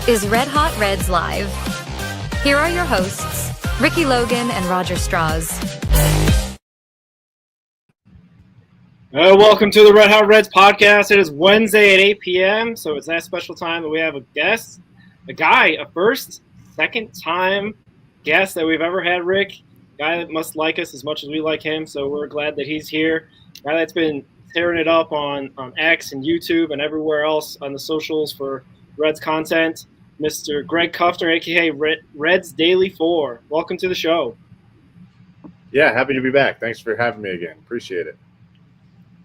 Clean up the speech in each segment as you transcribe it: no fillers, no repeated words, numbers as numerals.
is Red Hot Reds Live. Here are your hosts, Ricky Logan and Roger Strauss. Welcome to the Red Hot Reds podcast. It is Wednesday at 8 p.m., so it's that special time that we have a guest, a second-time guest that we've ever had, Rick. A guy that must like us as much as we like him, so we're glad that he's here. A guy that's been tearing it up on X and YouTube and everywhere else on the socials for Reds content, Mr. Greg Kuffner, a.k.a. RedsDaily4. Welcome to the show. Yeah, happy to be back. Thanks for having me again. Appreciate it.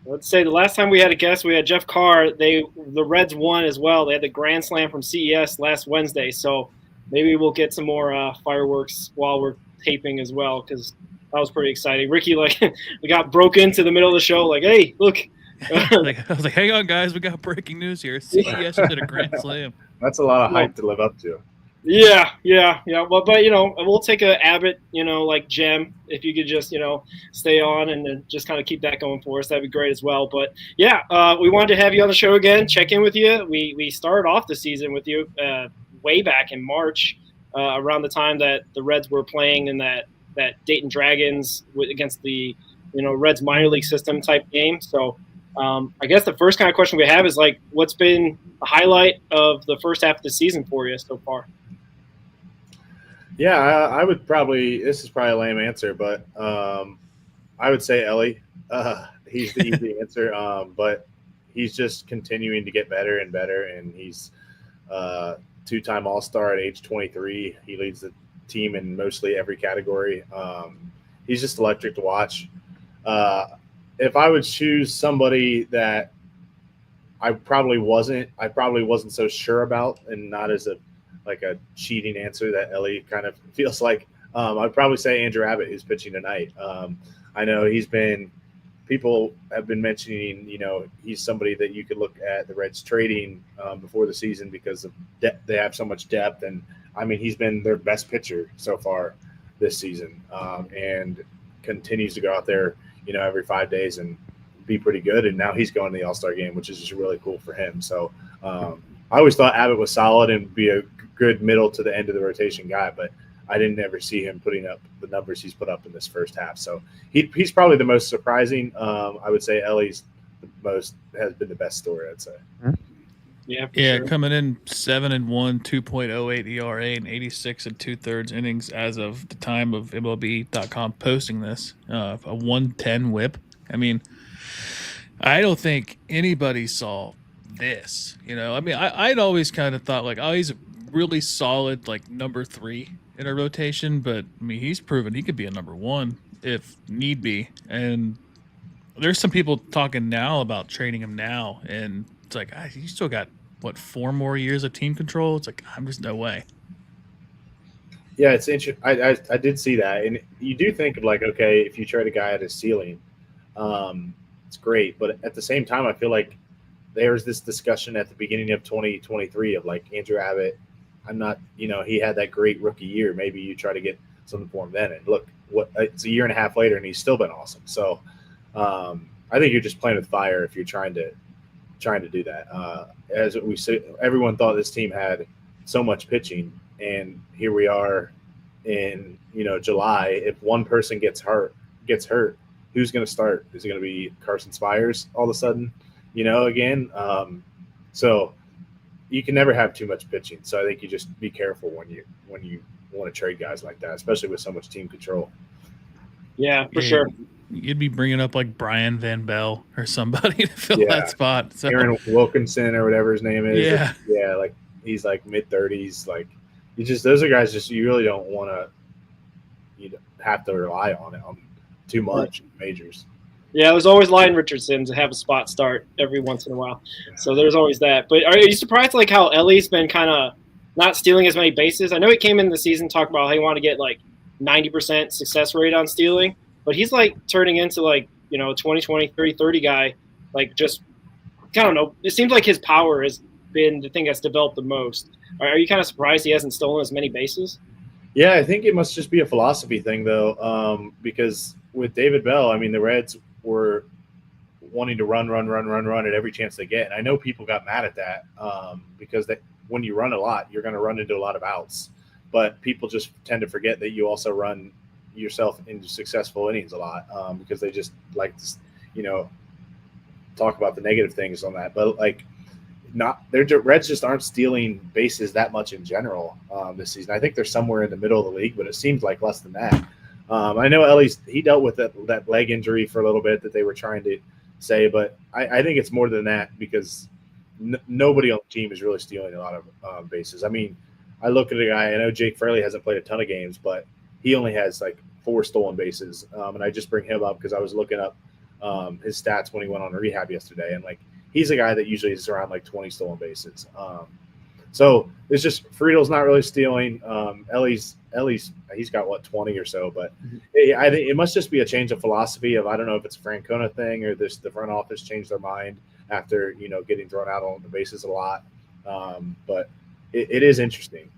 Let's say the last time we had a guest, we had Jeff Carr. The Reds won as well. They had the Grand Slam from CES last Wednesday, so maybe we'll get some more fireworks while we're taping as well, because that was pretty exciting. Ricky, we got broke into the middle of the show, hey, look. I was like, hang on, guys, we got breaking news here. CES did a Grand Slam. That's a lot of hype to live up to. Yeah. Well, but we'll take a Abbott, gem if you could just stay on and then just kind of keep that going for us. That'd be great as well. But yeah, we wanted to have you on the show again, check in with you. We started off the season with you way back in March, around the time that the Reds were playing in that Dayton Dragons against the Reds minor league system type game. So I guess the first kind of question we have is what's been the highlight of the first half of the season for you so far? Yeah, I would probably – this is probably a lame answer, but I would say Ellie. He's the easy answer, but he's just continuing to get better and better, and he's two-time All-Star at age 23. He leads the team in mostly every category. He's just electric to watch. If I would choose somebody that I probably wasn't so sure about, and not as a cheating answer that Ellie kind of feels like, I'd probably say Andrew Abbott, who's pitching tonight. I know people have been mentioning, he's somebody that you could look at the Reds trading before the season because of they have so much depth. And I mean, he's been their best pitcher so far this season, and continues to go out there, every 5 days and be pretty good. And now he's going to the All-Star game, which is just really cool for him. So I always thought Abbott was solid and be a good middle to the end of the rotation guy, but I didn't ever see him putting up the numbers he's put up in this first half. So he's probably the most surprising. I would say Ellie's has been the best story, I'd say. Yeah, sure. Coming in 7-1, 2.08 ERA, and 86 2/3 innings as of the time of MLB.com posting this. A 110 WHIP. I mean, I don't think anybody saw this. I mean, I'd always kind of thought he's a really solid number 3 in a rotation, but I mean, he's proven he could be a number 1 if need be. And there's some people talking now about trading him now, and it's you still got 4 more years of team control. It's I'm just no way. Yeah, it's interesting. I did see that, and you do think of okay, if you trade a guy at his ceiling, it's great. But at the same time, I feel like there's this discussion at the beginning of 2023 of Andrew Abbott. I'm not, he had that great rookie year. Maybe you try to get something for him then. And look, it's a year and a half later, and he's still been awesome. So I think you're just playing with fire if you're trying to do that. As we said, everyone thought this team had so much pitching, and here we are in July. If one person gets hurt, who's going to start? Is it going to be Carson Spires all of a sudden? Again. So you can never have too much pitching. So I think you just be careful when you want to trade guys like that, especially with so much team control. Yeah, for sure. You'd be bringing up Brian Van Bell or somebody to fill that spot. So. Aaron Wilkinson or whatever his name is. Yeah. He's mid-30s. Those are guys you really don't want to have to rely on too much in majors. Yeah, there's always Lyon Richardson to have a spot start every once in a while. So there's always that. But are you surprised how Ellie's been kind of not stealing as many bases? I know he came in the season talking about how he wanted to get 90% success rate on stealing, but he's turning into 20, 30 guy. Just, I don't know. It seems like his power has been the thing that's developed the most. Are you kind of surprised he hasn't stolen as many bases? Yeah, I think it must just be a philosophy thing though, because with David Bell, I mean, the Reds were wanting to run at every chance they get. And I know people got mad at that because when you run a lot, you're going to run into a lot of outs. But people just tend to forget that you also run yourself into successful innings a lot because they just like to, talk about the negative things on that. But like, Reds just aren't stealing bases that much in general this season. I think they're somewhere in the middle of the league, but it seems like less than that. I know he dealt with that leg injury for a little bit that they were trying to say, but I think it's more than that because nobody on the team is really stealing a lot of bases. I mean, I look at a guy, I know Jake Fraley hasn't played a ton of games, but he only has like 4 stolen bases. And I just bring him up because I was looking up his stats when he went on rehab yesterday. And like, he's a guy that usually is around like 20 stolen bases. So it's just Friedel's not really stealing. Ellie's he's got what 20 or so, but I think it must just be a change of philosophy of I don't know if it's a Francona thing or the front office changed their mind after getting thrown out on the bases a lot. But it is interesting.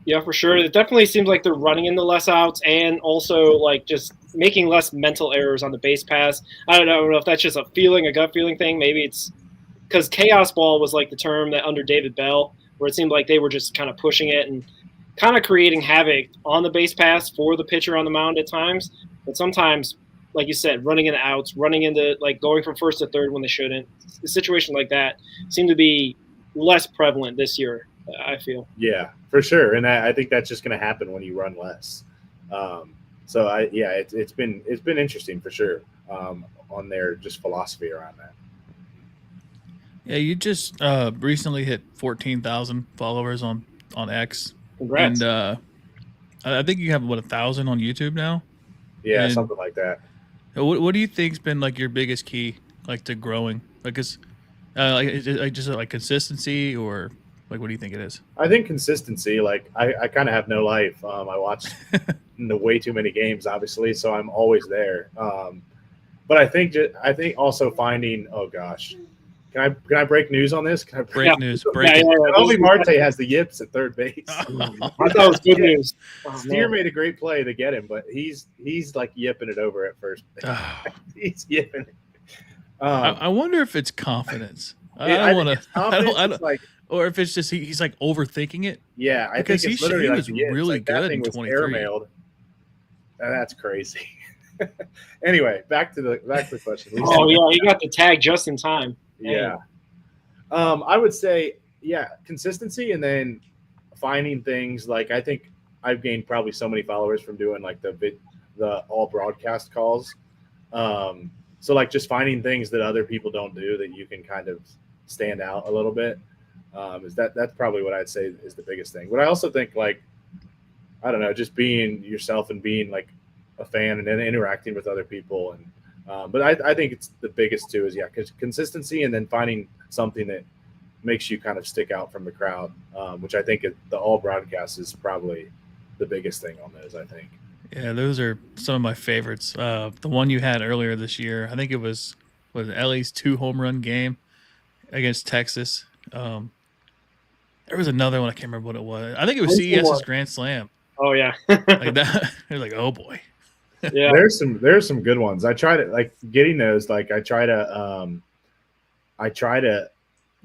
Yeah, for sure. It definitely seems like they're running into less outs and also like just making less mental errors on the base pass. I don't know if that's just a gut feeling thing. Maybe it's because chaos ball was like the term that under David Bell, where it seemed like they were just kind of pushing it and kind of creating havoc on the base pass for the pitcher on the mound at times. But sometimes, like you said, running into outs, running into like going from first to third when they shouldn't. A situation like that seemed to be less prevalent this year, I feel. Yeah, for sure. And I think that's just going to happen when you run less. It's been interesting for sure on their just philosophy around that. Yeah, you just recently hit 14,000 followers on X. Congrats. And I think you have 1,000 on YouTube now. Yeah, and something like that. What do you think's been like your biggest key, like to growing? Like, is it just like consistency, or like what do you think it is? I think consistency. Like I kind of have no life. I watch way too many games, obviously, so I'm always there. But I think also finding. Oh gosh. Can I break news on this? Can I break news? Break it. Only Marte has the yips at third base. I thought it was good news. Steer made a great play to get him, but he's like yipping it over at first base. He's yipping it. I wonder if it's confidence. I don't like, or if it's just he's like overthinking it. Yeah, I because think it's literally he was really good in 23. That's crazy. Anyway, back to the question. Oh yeah, he got the tag just in time. Yeah. I would say, consistency and then finding things like I think I've gained probably so many followers from doing like the all broadcast calls. So like just finding things that other people don't do that you can kind of stand out a little bit. That's probably what I'd say is the biggest thing. But I also think like, I don't know, just being yourself and being like a fan and then interacting with other people and, but I think it's the biggest too is consistency and then finding something that makes you kind of stick out from the crowd, which I think the all broadcast is probably the biggest thing on those. I think. Yeah, those are some of my favorites. The one you had earlier this year, I think it was Ellie's 2 home run game against Texas. There was another one I can't remember what it was. I think it was CES's Grand Slam. Oh yeah, like that. They're like, oh boy. Yeah, there's some good ones. I try to like getting those. Like I try to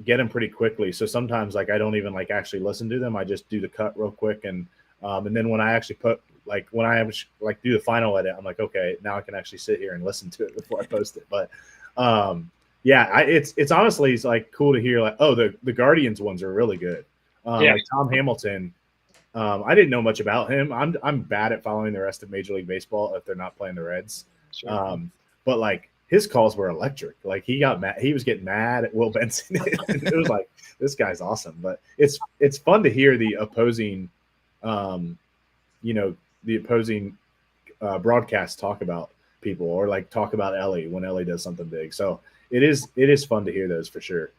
get them pretty quickly. So sometimes like I don't even like actually listen to them. I just do the cut real quick and then when I actually do the final edit, I'm like, okay, now I can actually sit here and listen to it before I post it. But it's honestly like cool to hear like, oh, the Guardians ones are really good. Like Tom Hamilton. I didn't know much about him. I'm bad at following the rest of Major League Baseball if they're not playing the Reds. Sure. But like his calls were electric. Like he got mad. He was getting mad at Will Benson. It was like, this guy's awesome. But it's fun to hear the opposing, broadcast talk about people or like talk about Ellie when Ellie does something big. So it is fun to hear those for sure.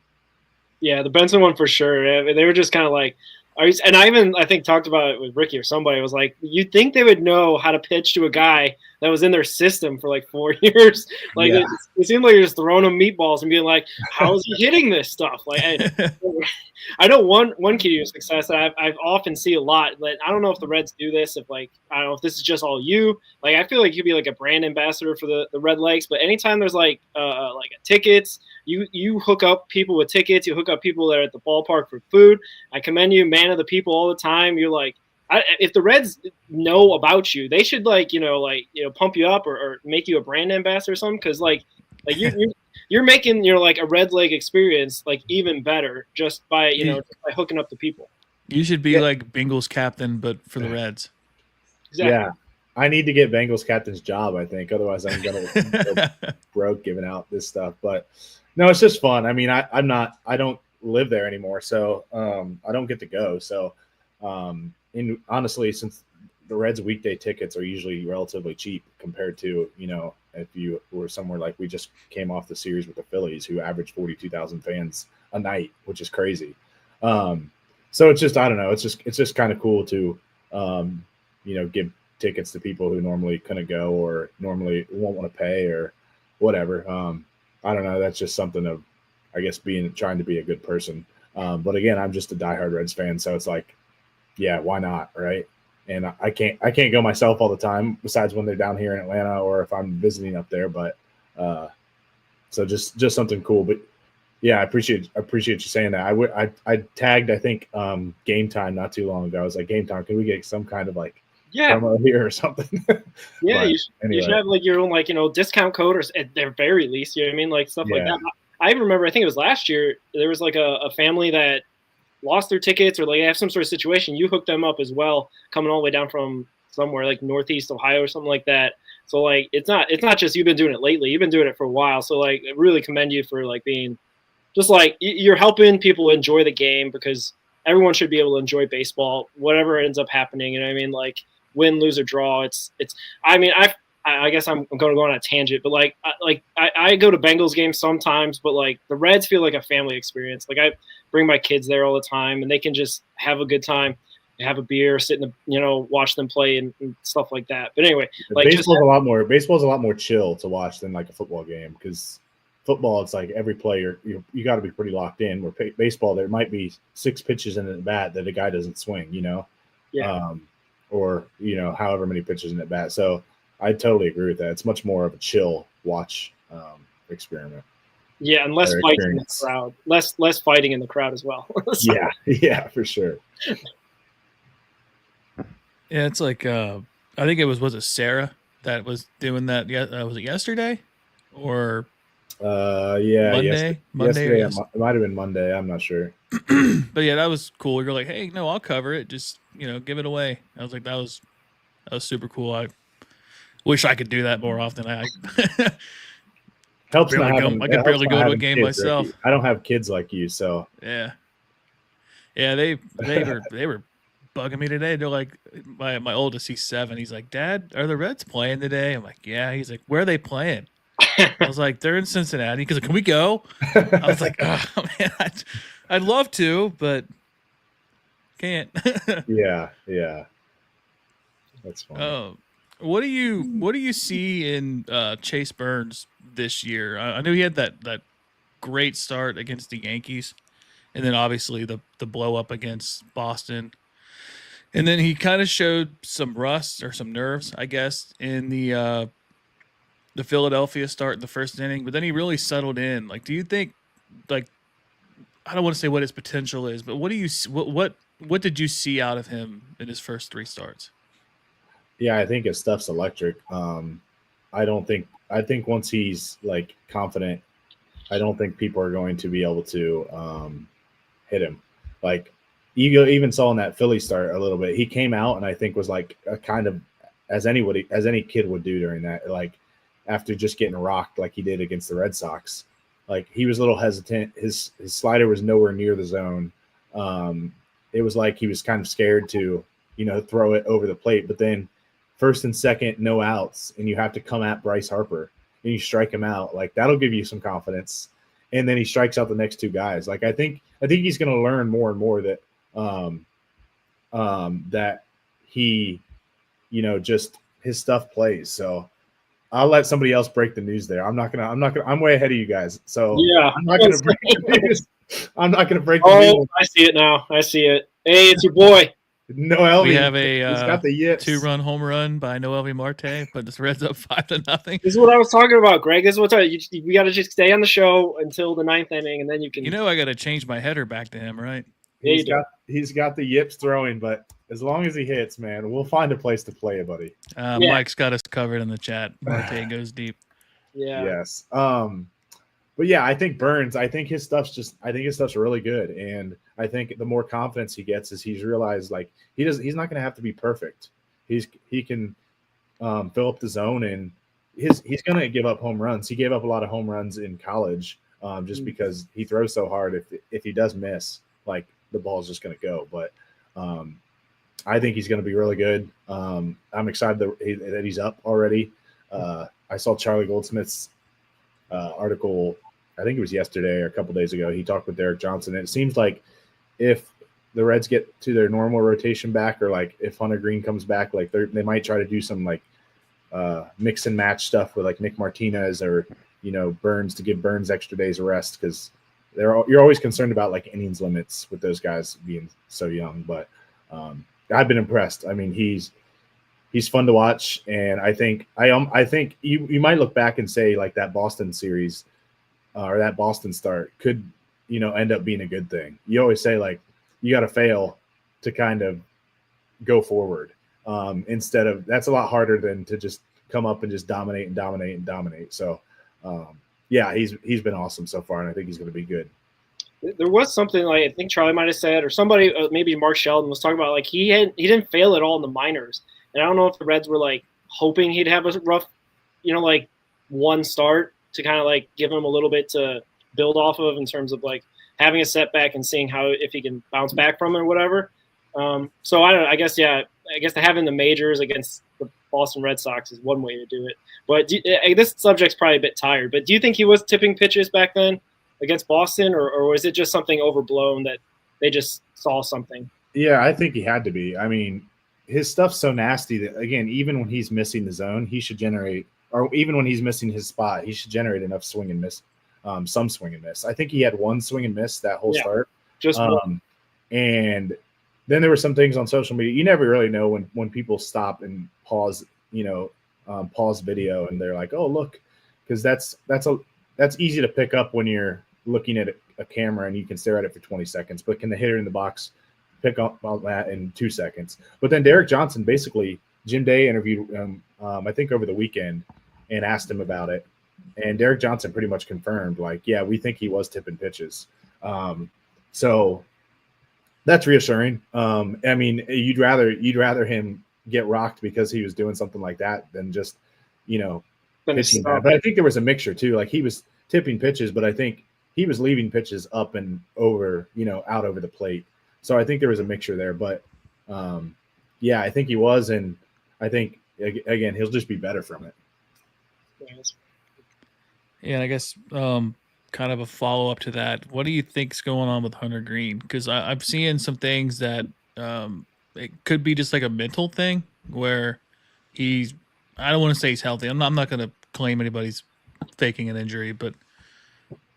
Yeah, the Benson one for sure. I mean, they were just kind of like. And I think talked about it with Ricky or somebody. It was like, you'd think they would know how to pitch to a guy that was in their system for like 4 years. Like it seemed like you're just throwing him meatballs and being like, how is he hitting this stuff? Like I know one key to success that I've often see a lot. But I don't know if the Reds do this. If like I don't know if this is just all you. Like I feel like you'd be like a brand ambassador for the Red Legs. But anytime there's like a tickets You hook up people with tickets. You hook up people that are at the ballpark for food. I commend you, man of the people all the time. You're like, if the Reds know about you, they should pump you up or make you a brand ambassador or something. Because you're making like a Red Leg experience like even better just by just by hooking up the people. You should be like Bengals captain, but for the Reds. Exactly. Yeah, I need to get Bengals captain's job. I think otherwise I'm gonna go broke giving out this stuff. But no, it's just fun. I mean, I don't live there anymore, so I don't get to go. So, and honestly, since the Reds weekday tickets are usually relatively cheap compared to if you were somewhere like we just came off the series with the Phillies, who averaged 42,000 fans a night, which is crazy. So it's just, I don't know. It's just kind of cool to, give tickets to people who normally couldn't go or normally won't want to pay or whatever. I don't know. That's just something of, I guess, trying to be a good person. But again, I'm just a diehard Reds fan. So it's like, yeah, why not? Right. And I can't go myself all the time besides when they're down here in Atlanta or if I'm visiting up there. But so just something cool. But yeah, I appreciate you saying that. I tagged, I think, Game Time not too long ago. I was like, Game Time, can we get some kind of promo here or something? Yeah, but, you should have your own discount code or at their very least, you know what I mean? Like stuff like that. I remember, I think it was last year, there was a family that lost their tickets or have some sort of situation. You hooked them up as well, coming all the way down from somewhere like Northeast Ohio or something like that. So it's not just you've been doing it lately. You've been doing it for a while. So I really commend you for being just you're helping people enjoy the game, because everyone should be able to enjoy baseball, whatever ends up happening. You know what I mean? Win, lose, or draw. I guess I'm going to go on a tangent, but I go to Bengals games sometimes, but the Reds feel like a family experience. I bring my kids there all the time, and they can just have a good time, have a beer, sit in watch them play and stuff like that. But anyway, baseball's a lot more chill to watch than a football game, because football, it's every player you got to be pretty locked in. Where baseball, there might be 6 pitches in at bat that a guy doesn't swing, or however many pitches in at bat. So I totally agree with that. It's much more of a chill watch experiment. Yeah, and less fighting in the crowd. Less fighting in the crowd as well. So. Yeah, for sure. Yeah, it's I think it was it Sarah that was doing that? Yeah, was it yesterday or? Monday. Monday. It might have been Monday. I'm not sure. But yeah, that was cool. You're like, hey, no, I'll cover it. Just give it away. I was like, that was super cool. I wish I could do that more often. I helps. I could barely go to a game myself. Ricky. I don't have kids like you, so yeah. They were bugging me today. They're like, my oldest, he's 7. He's like, Dad, are the Reds playing today? I'm like, yeah. He's like, where are they playing? I was like, they're in Cincinnati. Because can we go? I was like, oh man, I'd love to, but can't. yeah, that's fine. What do you see in Chase Burns this year? I know he had that great start against the Yankees, and then obviously the blow up against Boston, and then he kind of showed some rust or some nerves, I guess, in the Philadelphia start in the first inning, but then he really settled in. Do you think, I don't want to say what his potential is, but what did you see out of him in his first 3 starts? Yeah, I think his stuff's electric. I think once he's confident, I don't think people are going to be able to hit him. You even saw in that Philly start a little bit. He came out and I think was a kind of as any kid would do during that, after just getting rocked like he did against the Red Sox. He was a little hesitant. His slider was nowhere near the zone. It was he was kind of scared to, throw it over the plate. But then first and second, no outs, and you have to come at Bryce Harper and you strike him out. That'll give you some confidence. And then he strikes out the next 2 guys. I think he's going to learn more and more that that he, just his stuff plays. So I'll let somebody else break the news there. I'm way ahead of you guys. So yeah, I'm not going to break the news. I'm not going to break the news. I see it now. I see it. Hey, it's your boy. Noel, We have he's got a the yips. 2-run home run by Noel Marte, but the Reds up 5-0. This is what I was talking about, Greg. This is what we got to just stay on the show until the 9th inning, and then you can. You know, I got to change my header back to him, right? Yeah, you do. He's got the yips throwing, but as long as he hits, man, we'll find a place to play it, buddy. Yeah. Mike's got us covered in the chat. Marte goes deep. Yeah. Yes. But yeah, I think Burns. I think his stuff's really good, and I think the more confidence he gets, is he's realized like he's not going to have to be perfect. He can fill up the zone, and he's going to give up home runs. He gave up a lot of home runs in college just because he throws so hard. If he does miss, like the ball's just going to go. But I think he's going to be really good. I'm excited that he's up already. I saw Charlie Goldsmith's article, I think it was yesterday or a couple days ago. He talked with Derek Johnson, and it seems like if the Reds get to their normal rotation back, or like if Hunter Green comes back, like they might try to do some like mix and match stuff with like Nick Martinez or Burns, to give Burns extra days of rest, because you're always concerned about like innings limits with those guys being so young. But I've been impressed. I mean, he's fun to watch, and I think you might look back and say like that Boston series or that Boston start could end up being a good thing. You always say like you got to fail to kind of go forward. Instead of, that's a lot harder than to just come up and just dominate. So yeah, he's been awesome so far, and I think he's going to be good. There was something like I think Charlie might have said, or somebody, maybe Mark Sheldon was talking about, like he didn't fail at all in the minors. And I don't know if the Reds were like hoping he'd have a rough, like one start to kind of like give him a little bit to build off of in terms of like having a setback and seeing if he can bounce back from it or whatever. So I don't know. I guess having the majors against the Boston Red Sox is one way to do it. But this subject's probably a bit tired. But do you think he was tipping pitches back then against Boston, or was it just something overblown that they just saw something? Yeah, I think he had to be. I mean, his stuff's so nasty that, again, even when he's missing the zone, he should generate, or even when he's missing his spot, he should generate enough swing and miss, some swing and miss. I think he had one swing and miss that whole start. Just one. And then there were some things on social media. You never really know when people stop and pause, pause video, and they're like, "Oh, look," because that's easy to pick up when you're looking at a camera and you can stare at it for 20 seconds. But can the hitter in the box pick up on that in 2 seconds? But then Derek Johnson, basically, Jim Day interviewed him, I think over the weekend, and asked him about it. And Derek Johnson pretty much confirmed, like, yeah, we think he was tipping pitches. So that's reassuring. I mean, you'd rather him get rocked because he was doing something like that than just, pitching bad. But I think there was a mixture too. Like, he was tipping pitches, but I think he was leaving pitches up and over, out over the plate. So I think there was a mixture there. But yeah, I think he was, and I think again he'll just be better from it. Yeah, and I guess kind of a follow up to that. What do you think's going on with Hunter Green? Because I'm seeing some things that it could be just like a mental thing where I don't want to say he's healthy. I'm not going to claim anybody's faking an injury, but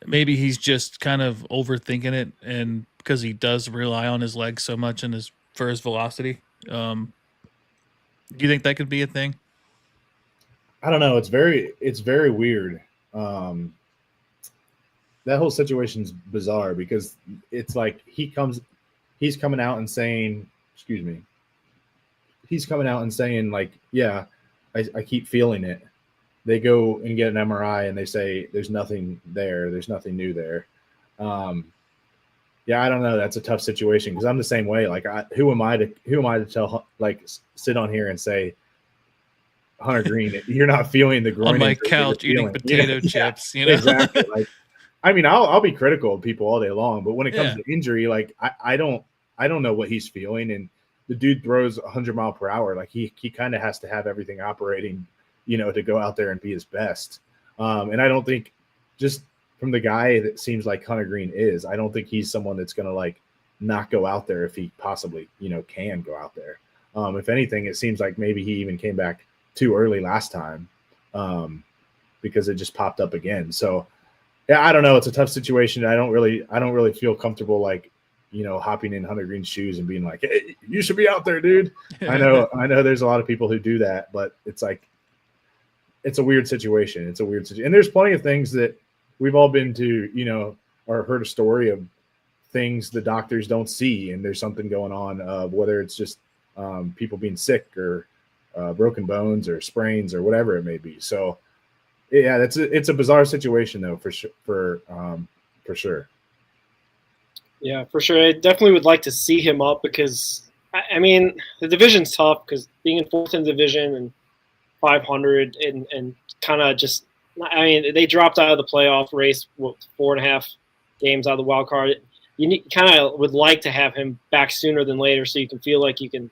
maybe he's just kind of overthinking it, and because he does rely on his legs so much and for his velocity. Do you think that could be a thing? I don't know. It's very weird. That whole situation's bizarre because it's like he's coming out and saying, like, yeah, I keep feeling it. They go and get an MRI and they say there's nothing there. There's nothing new there. Yeah, I don't know. That's a tough situation because I'm the same way. Like, who am I to tell, like, sit on here and say, Hunter Green, you're not feeling the groin on my couch eating potato chips. Exactly. Like, I mean, I'll be critical of people all day long, but when it comes to injury, like, I don't know what he's feeling. And the dude throws 100-mile-per-hour. Like, he kind of has to have everything operating, to go out there and be his best. And I don't think, just from the guy that seems like Hunter Green is, I don't think he's someone that's going to, like, not go out there if he possibly, can go out there. If anything, it seems like maybe he even came back too early last time because it just popped up again. So, yeah, I don't know. It's a tough situation. I don't really feel comfortable, like, hopping in Hunter Green's shoes and being like, "Hey, you should be out there, dude." I know there's a lot of people who do that, but it's like, it's a weird situation. It's a weird situation. And there's plenty of things that we've all been to, or heard a story of things the doctors don't see. And there's something going on, whether it's just people being sick or broken bones or sprains or whatever it may be. So yeah, it's a bizarre situation though, for sure. For sure. Yeah, for sure. I definitely would like to see him up because, I mean, the division's tough because being in fourth in the division and 500 and kind of just, I mean, they dropped out of the playoff race with 4.5 games out of the wild card. You kind of would like to have him back sooner than later so you can feel like you can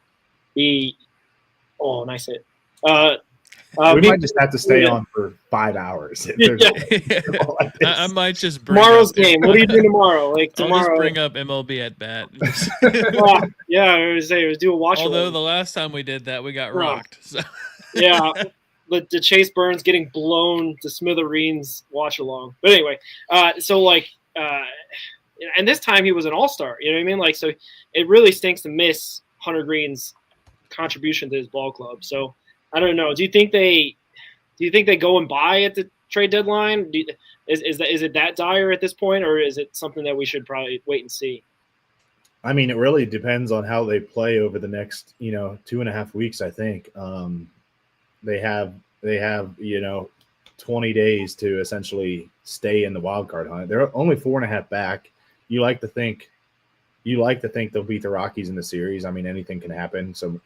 be – oh, nice hit. We might just have to stay on for 5 hours. I might just bring tomorrow's game. What are you doing tomorrow? Like tomorrow, I'll just bring up MLB at bat. Yeah, I was do a watch. Although the last time we did that, we got rocked. So. Yeah, the Chase Burns getting blown to smithereens watch along. But anyway, and this time he was an all-star. You know what I mean? Like, so it really stinks to miss Hunter Green's contribution to his ball club. So I don't know. Do you think they go and buy at the trade deadline? Is it that dire at this point, or is it something that we should probably wait and see? I mean, it really depends on how they play over the next 2.5 weeks. I think they have 20 days to essentially stay in the wild card hunt. They're only 4.5 back. You like to think they'll beat the Rockies in the series. I mean, anything can happen. So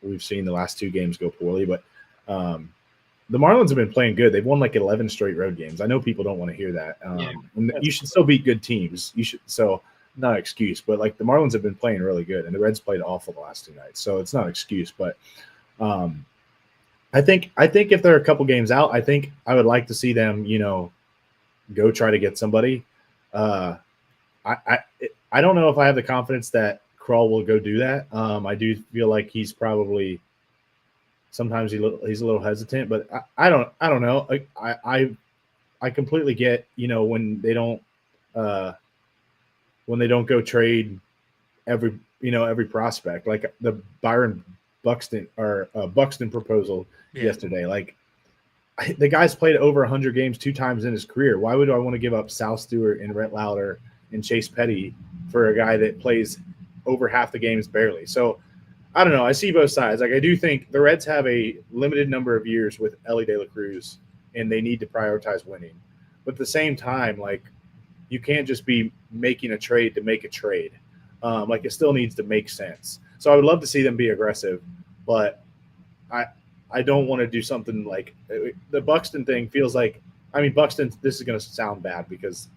we've seen the last 2 games go poorly, but the Marlins have been playing good. They've won like 11 straight road games. I know people don't want to hear that. And you should still beat good teams. You should. So not an excuse, but like the Marlins have been playing really good, and the Reds played awful the last 2 nights. So it's not an excuse, but I think if they're a couple games out, I think I would like to see them, go try to get somebody. I don't know if I have the confidence that Krall will go do that. I do feel like he's probably sometimes he's a little hesitant, but I don't know. I completely get when they don't go trade every prospect, like the Byron Buxton proposal yesterday. Like the guy's played over 100 games 2 times in his career. Why would I want to give up Sal Stewart and Rhett Lauder and Chase Petty for a guy that plays over half the games barely? So I don't know. I see both sides. Like I do think the Reds have a limited number of years with Elly De La Cruz, and they need to prioritize winning. But at the same time, like you can't just be making a trade to make a trade. Like it still needs to make sense. So I would love to see them be aggressive, but I don't want to do something like the Buxton thing feels like. I mean, Buxton. This is going to sound bad because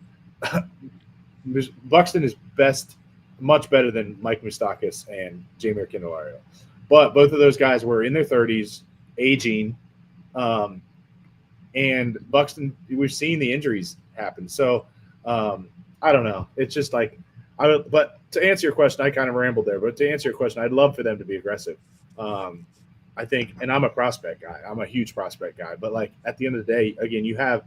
Buxton is much better than Mike Moustakas and Jeimer Candelario. But both of those guys were in their 30s, aging, and Buxton. We've seen the injuries happen. So I don't know. It's just like but to answer your question, I kind of rambled there. But to answer your question, I'd love for them to be aggressive. I think, and I'm a prospect guy. I'm a huge prospect guy. But like at the end of the day, again, you have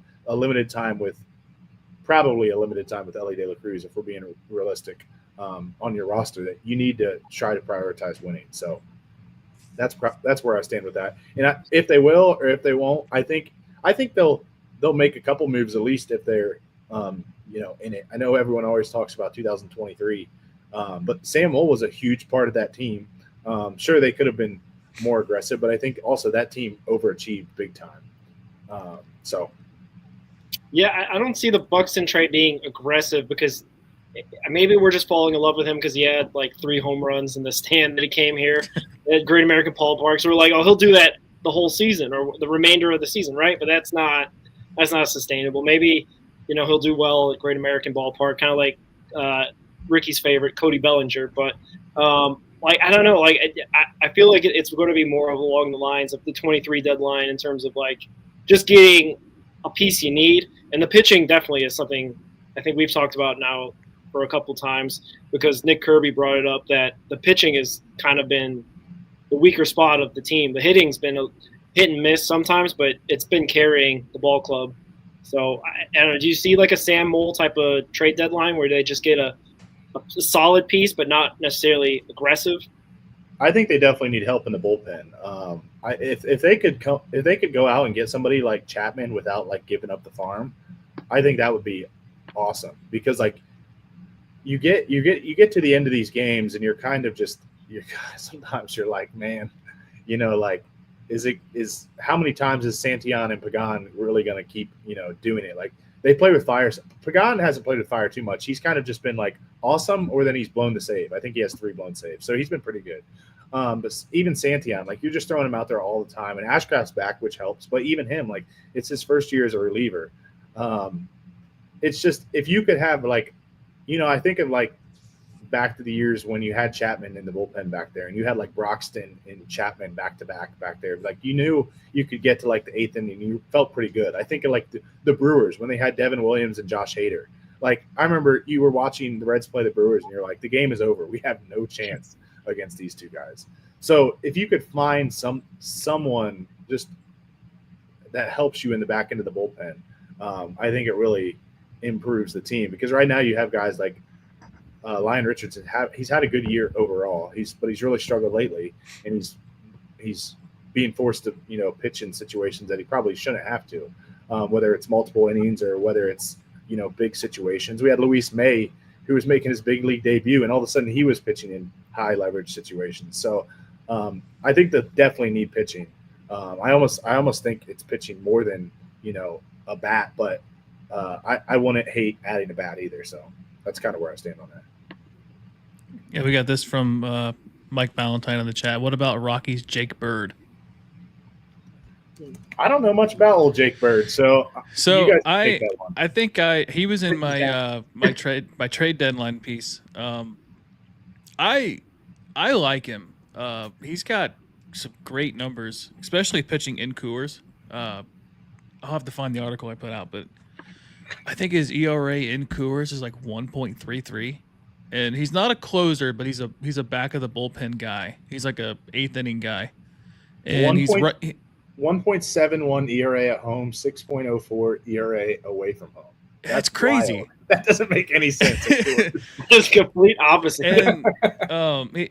probably a limited time with Elly De La Cruz, if we're being realistic, on your roster, that you need to try to prioritize winning. So that's where I stand with that. And if they will or if they won't, I think they'll make a couple moves at least if they're in it. I know everyone always talks about 2023, but Sam Moll was a huge part of that team. Sure, they could have been more aggressive, but I think also that team overachieved big time. Yeah, I don't see the Buxton trade being aggressive because maybe we're just falling in love with him because he had like 3 home runs in the stand that he came here at Great American Ballpark. So we're like, oh, he'll do that the whole season or the remainder of the season, right? But that's not sustainable. Maybe he'll do well at Great American Ballpark, kind of like Ricky's favorite, Cody Bellinger. But I don't know. Like I feel like it's going to be more along the lines of the 23 deadline in terms of like just getting a piece you need. And the pitching definitely is something I think we've talked about now for a couple times because Nick Kirby brought it up that the pitching has kind of been the weaker spot of the team. The hitting's been a hit and miss sometimes, but it's been carrying the ball club. So I don't know. Do you see like a Sam Moll type of trade deadline where they just get a a solid piece, but not necessarily aggressive. I think they definitely need help in the bullpen. If they could go out and get somebody like Chapman without like giving up the farm, I think that would be awesome, because like you get to the end of these games and you're kind of just sometimes you're like, man, like is how many times is Santillan and Pagan really going to keep doing it? Like they play with fire. Pagan hasn't played with fire too much. He's kind of just been like awesome, or then he's blown the save. I think he has 3 blown saves, so he's been pretty good. But even Santillan, like you're just throwing him out there all the time, and Ashcraft's back, which helps. But even him, like it's his first year as a reliever. It's just if you could have like, I think of like back to the years when you had Chapman in the bullpen back there, and you had like Broxton and Chapman back to back there. Like you knew you could get to like the 8th inning, you felt pretty good. I think of like the Brewers when they had Devin Williams and Josh Hader. Like I remember you were watching the Reds play the Brewers, and you're like, the game is over. We have no chance against these two guys. So if you could find someone just that helps you in the back end of the bullpen, I think it really improves the team, because right now you have guys like Lyon Richardson. He's had a good year overall. But he's really struggled lately, and he's being forced to pitch in situations that he probably shouldn't have to, whether it's multiple innings or whether it's big situations. We had Luis May, who was making his big league debut, and all of a sudden he was pitching in high leverage situations. So I think that definitely need pitching. I almost think it's pitching more than a bat, but I wouldn't hate adding a bat either. So that's kind of where I stand on that. Yeah, we got this from Mike Ballantyne in the chat. What about Rockies' Jake Bird? I don't know much about old Jake Bird, so you guys take that one. I think he was in my my trade deadline piece. I like him. He's got some great numbers, especially pitching in Coors. I'll have to find the article I put out, but I think his ERA in Coors is like 1.33, and he's not a closer, but he's a back of the bullpen guy. He's like a 8th inning guy, and he's right. 1.71 ERA at home, 6.04 ERA away from home. That's crazy. Wild. That doesn't make any sense. It's complete opposite. And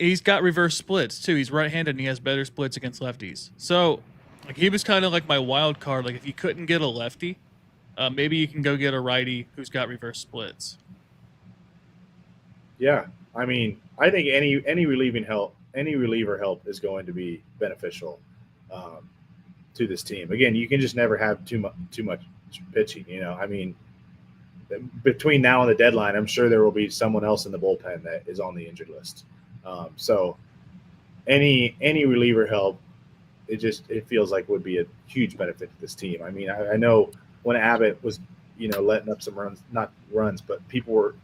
he's got reverse splits too. He's right-handed and he has better splits against lefties. So like he was kind of like my wild card. Like if you couldn't get a lefty, maybe you can go get a righty who's got reverse splits. Yeah. I mean, I think any reliever help is going to be beneficial to this team. Again, you can just never have too much pitching. I mean, between now and the deadline, I'm sure there will be someone else in the bullpen that is on the injured list. So any reliever help, it feels like would be a huge benefit to this team. I mean, I know when Abbott was, letting up some runs, not runs, but people were,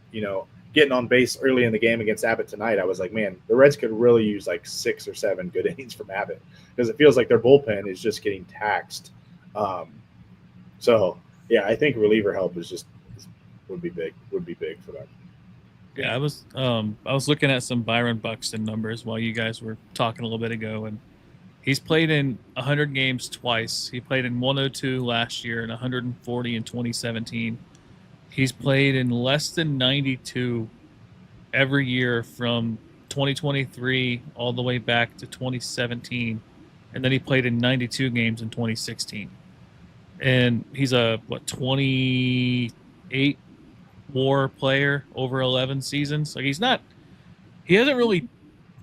getting on base early in the game against Abbott tonight, I was like, man, the Reds could really use like 6 or 7 good innings from Abbott, because it feels like their bullpen is just getting taxed. So yeah, I think reliever help would be big for them. Yeah, I was looking at some Byron Buxton numbers while you guys were talking a little bit ago, and he's played in 100 games twice. He played in 102 last year and 140 in 2017. He's played in less than 92 every year from 2023 all the way back to 2017, and then he played in 92 games in 2016. And he's a 28 WAR player over 11 seasons. Like he hasn't really.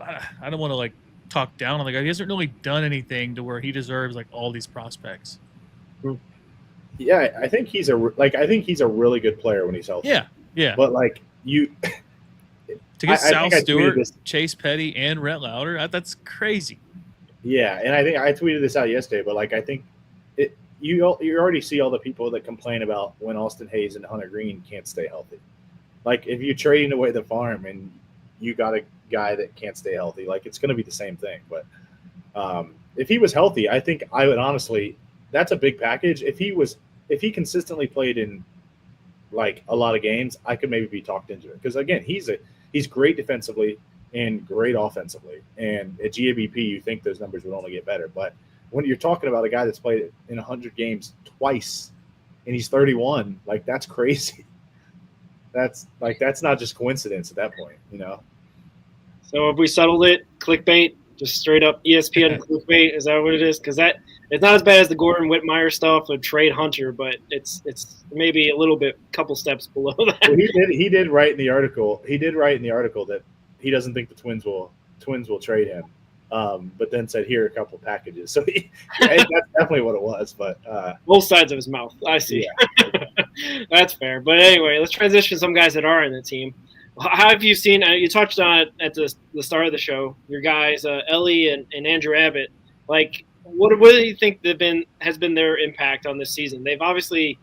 I don't want to like talk down on the guy. He hasn't really done anything to where he deserves like all these prospects. Yeah, I think he's a really good player when he's healthy. Yeah. But like to get Sal Stewart, Chase Petty, and Rhett Lauder, that's crazy. Yeah, and I think I tweeted this out yesterday, but like I think you already see all the people that complain about when Austin Hayes and Hunter Green can't stay healthy. Like if you're trading away the farm and you got a guy that can't stay healthy, like it's going to be the same thing. But if he was healthy, I think I would honestly. That's a big package. If he consistently played in like a lot of games, I could maybe be talked into it. Because again, he's great defensively and great offensively. And at GABP, you think those numbers would only get better. But when you're talking about a guy that's played in 100 games twice and he's 31, like that's crazy. that's not just coincidence at that point, you know. So have we settled it? Clickbait, just straight up ESPN clickbait. Is that what it is? Because it's not as bad as the Gordon Whitmire stuff of trade Hunter, but it's maybe a little bit, couple steps below that. Well, he did write in the article. He did write in the article that he doesn't think the Twins will trade him, but then said here are a couple packages. So that's definitely what it was. But both sides of his mouth. I see. Yeah. That's fair. But anyway, let's transition to some guys that are in the team. How have you seen? You touched on it at the start of the show. Your guys, Ellie and Andrew Abbott. Like, what do you think has been their impact on this season? They've obviously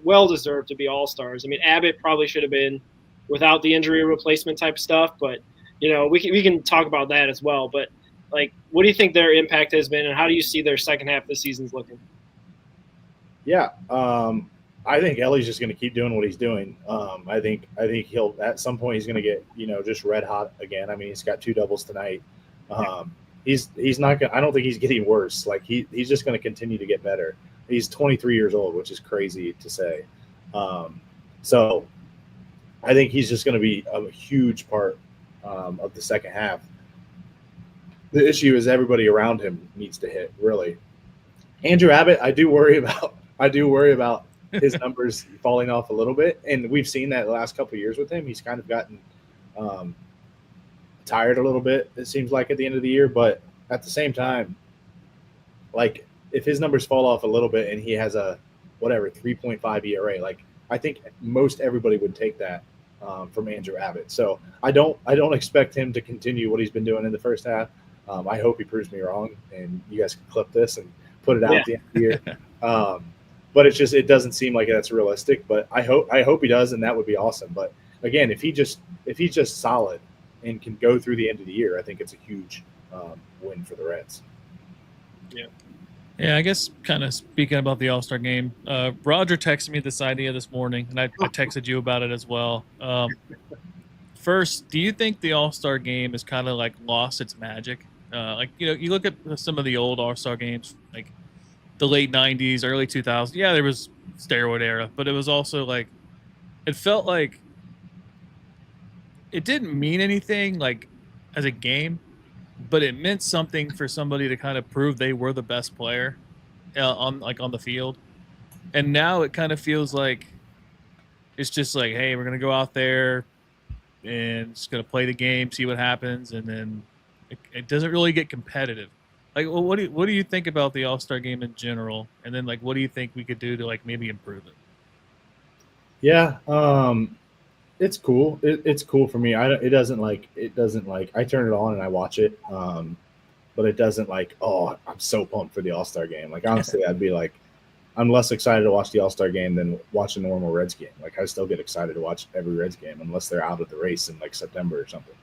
well deserved to be all-stars. I mean, Abbott probably should have been without the injury replacement type stuff, but we can talk about that as well. But like, what do you think their impact has been, and how do you see their second half of the season's looking? Yeah, I think Ellie's just going to keep doing what he's doing. I think he'll at some point he's going to get just red hot again. I mean, he's got 2 doubles tonight. He's not going. I don't think he's getting worse. Like he's just going to continue to get better. He's 23 years old, which is crazy to say. So I think he's just going to be a huge part of the second half. The issue is everybody around him needs to hit, really. Andrew Abbott, I do worry about his numbers falling off a little bit, and we've seen that the last couple of years with him. He's kind of gotten tired a little bit, it seems like, at the end of the year. But at the same time, like, if his numbers fall off a little bit and he has a 3.5 ERA, like, I think most everybody would take that from Andrew Abbott. So I don't expect him to continue what he's been doing in the first half. I hope he proves me wrong, and you guys can clip this and put it out at the end of the year. But it doesn't seem like that's realistic. But I hope he does, and that would be awesome. But again, if he's just solid and can go through the end of the year, I think it's a huge win for the Reds. Yeah. Yeah, I guess kind of speaking about the All-Star game, Roger texted me this idea this morning, and I texted you about it as well. First, do you think the All-Star game has kind of like lost its magic? You look at some of the old All-Star games, like the late 90s, early 2000s. Yeah, there was steroid era, but it was also like, it felt like it didn't mean anything like as a game, but it meant something for somebody to kind of prove they were the best player on the field. And now it kind of feels like it's just like, hey, we're going to go out there and just going to play the game, see what happens. And then it doesn't really get competitive. Like, well, what do you think about the All-Star game in general? And then, like, what do you think we could do to, like, maybe improve it? Yeah, it's cool. It's cool for me. It doesn't I turn it on and I watch it, but it doesn't like, oh, I'm so pumped for the All-Star game. Like, honestly, I'd be like, I'm less excited to watch the All-Star game than watching the normal Reds game. Like, I still get excited to watch every Reds game unless they're out of the race in like September or something.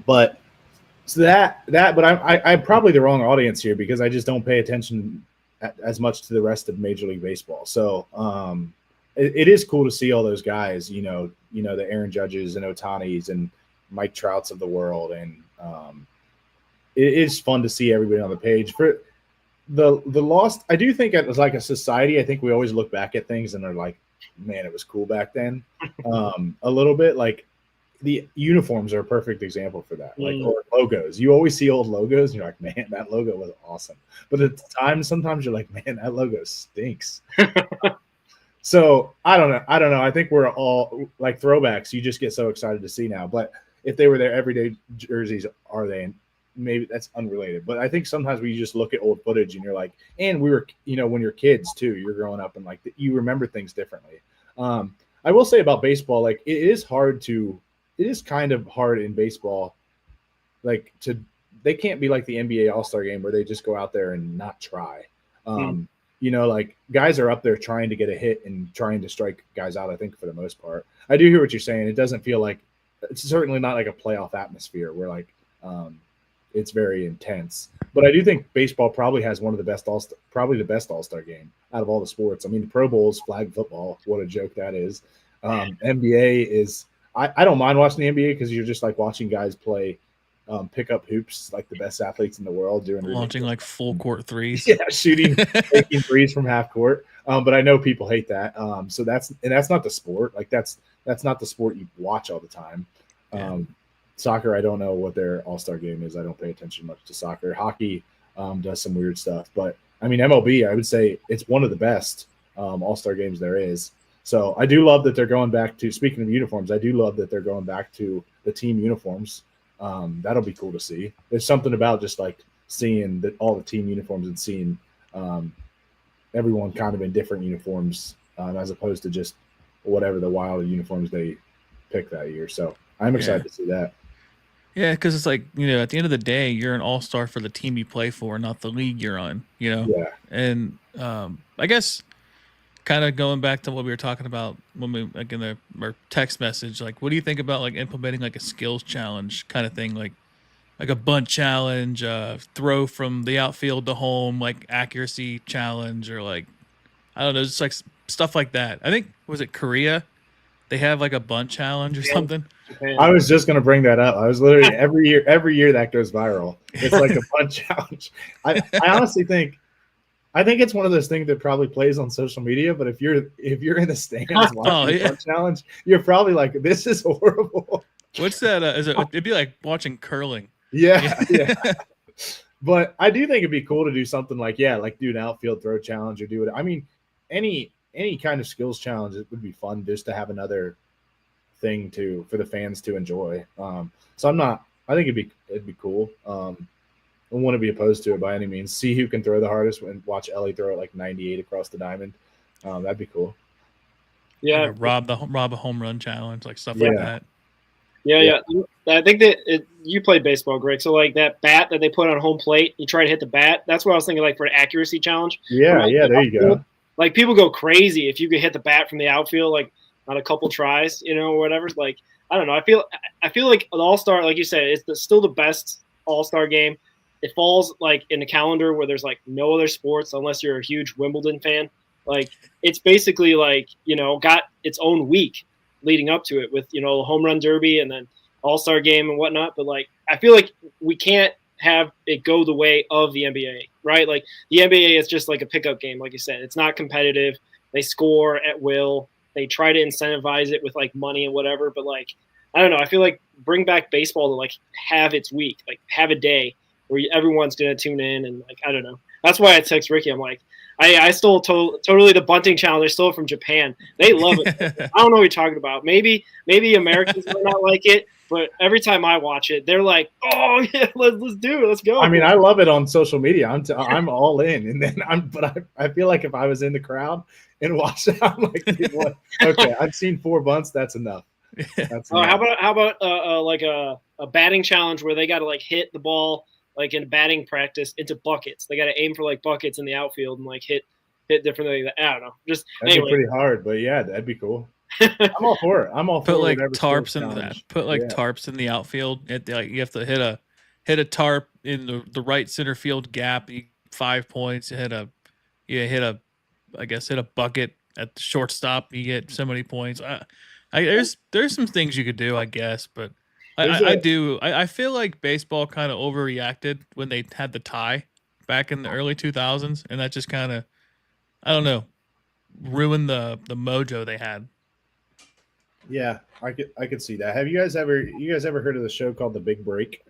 But so but I'm probably the wrong audience here because I just don't pay attention as much to the rest of Major League Baseball. So it is cool to see all those guys, the Aaron Judges and Otanis and Mike Trouts of the world, and it is fun to see everybody on the page. For the lost, I do think as like a society, I think we always look back at things and are like, man, it was cool back then. A little bit like. The uniforms are a perfect example for that. Like, or logos. You always see old logos and you're like, man, that logo was awesome. But at the time, sometimes you're like, man, that logo stinks. So I don't know. I think we're all like throwbacks. You just get so excited to see now. But if they were their everyday jerseys, are they? And maybe that's unrelated. But I think sometimes we just look at old footage and you're like, and we were, when you're kids too, you're growing up and like you remember things differently. I will say about baseball, like it is kind of hard in baseball, like they can't be like the NBA All-Star game where they just go out there and not try. Like guys are up there trying to get a hit and trying to strike guys out, I think, for the most part. I do hear what you're saying. It doesn't feel like it's certainly not like a playoff atmosphere where like it's very intense. But I do think baseball probably has one of the best probably the best All-Star game out of all the sports. I mean, the Pro Bowl's flag football. What a joke that is. NBA is – I don't mind watching the NBA because you're just like watching guys play pick up hoops like the best athletes in the world doing launching ridiculous like full court threes. Yeah, shooting, taking threes from half court. But I know people hate that. So that's not the sport. Like that's not the sport you watch all the time. Soccer, I don't know what their all-star game is. I don't pay attention much to soccer. Hockey does some weird stuff, but I mean MLB, I would say it's one of the best all-star games there is. So I do love that they're going back to. Speaking of uniforms, I do love that they're going back to the team uniforms. That'll be cool to see. There's something about just like seeing all the team uniforms and seeing everyone kind of in different uniforms as opposed to just whatever the wild uniforms they pick that year. So I'm excited to see that. Yeah, because it's like, at the end of the day, you're an all-star for the team you play for, not the league you're on, Yeah. And I guess kind of going back to what we were talking about when we, like in our text message, like, what do you think about like implementing like a skills challenge kind of thing? Like a bunt challenge, throw from the outfield to home, like accuracy challenge, or like, I don't know, just like stuff like that. I think, was it Korea? They have like a bunt challenge or something. I was just gonna bring that up. I was literally every year that goes viral. It's like a bunt challenge. I honestly think it's one of those things that probably plays on social media. But if you're in the stands watching the bunt challenge, you're probably like, this is horrible. What's that? It'd be like watching curling. Yeah. But I do think it'd be cool to do something like do an outfield throw challenge or do it. I mean, any kind of skills challenge, it would be fun just to have another thing for the fans to enjoy. So I think it'd be cool. I wouldn't be opposed to it by any means. See who can throw the hardest and watch Ellie throw it like 98 across the diamond. That'd be cool. Yeah, like rob a home run challenge, like stuff like that. Yeah. I think that you played baseball, Greg. So like that bat that they put on home plate, you try to hit the bat. That's what I was thinking, like for an accuracy challenge. Yeah, there you go. Like people go crazy if you could hit the bat from the outfield, like on a couple tries, or whatever. Like I don't know. I feel like an all-star, like you said, it's still the best all-star game. It falls like in the calendar where there's like no other sports unless you're a huge Wimbledon fan. Like it's basically like got its own week leading up to it with the home run derby and then all-star game and whatnot. But like I feel like we can't have it go the way of the NBA, right? Like the NBA is just like a pickup game, like you said. It's not competitive. They score at will. They try to incentivize it with like money and whatever. But like I don't know. I feel like bring back baseball to like have its week, like have a day where everyone's gonna tune in and like I don't know. That's why I text Ricky. I'm like, I stole totally the bunting challenge. I stole it from Japan. They love it. I don't know what you're talking about. Maybe Americans might not like it, but every time I watch it, they're like, "Oh yeah, let's do it. Let's go." I mean, I love it on social media. I'm all in, and then I feel like if I was in the crowd and watched it, I'm like, okay, I've seen 4 bunts. That's enough. That's enough. How about like a batting challenge where they got to like hit the ball like in batting practice into buckets. They got to aim for like buckets in the outfield and like hit differently. I don't know. Just that'd be pretty hard, but yeah, that'd be cool. I'm all for it. I'm all for put like tarps in that. Put like tarps in the outfield. Like you have to hit a tarp in the right center field gap. 5 points. You hit a bucket at the shortstop. You get so many points. There's some things you could do, I guess, but. I feel like baseball kind of overreacted when they had the tie back in the early 2000s, and that just kind of, I don't know, ruined the mojo they had. Yeah, I could see that. Have you guys ever heard of the show called The Big Break?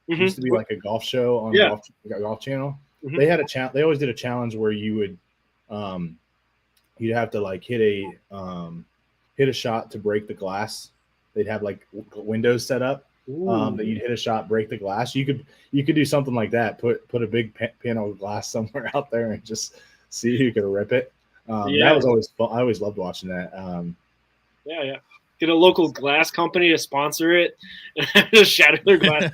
It used to be like a golf show on Golf Channel. Mm-hmm. They had They always did a challenge where you would, you'd have to like hit a shot to break the glass. They'd have like windows set up that you'd hit a shot, break the glass. You could do something like that. Put a big panel of glass somewhere out there and just see who could rip it. That was always fun. I always loved watching that. Yeah. Get a local glass company to sponsor it and just shatter their glass.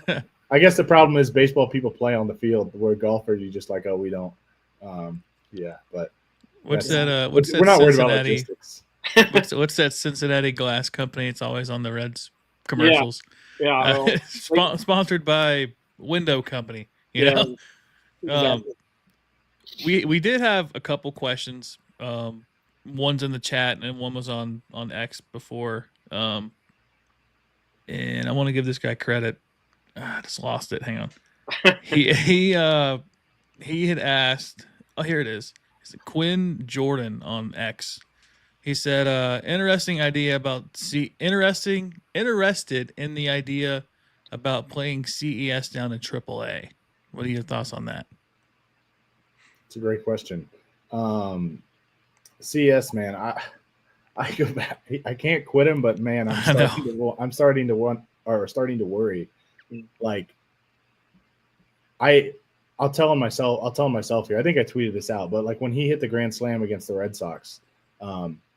I guess the problem is baseball people play on the field. Where golfers, you just like, oh, we don't. But what's that? We're not worried about logistics. What's that Cincinnati glass company? It's always on the Reds commercials. Yeah. Sponsored by Window Company. You know. Exactly. We did have a couple questions. One's in the chat and one was on X before. And I want to give this guy credit. I just lost it. Hang on. He had asked. Oh, here it is. It's Quinn Jordan on X. He said, "Interesting idea about interested in the idea about playing CES down in AAA. What are your thoughts on that?" It's a great question. CS, man, I go back. I can't quit him, but man, I know. I'm starting to want or starting to worry. Like I'll tell him myself here. I think I tweeted this out, but like when he hit the grand slam against the Red Sox,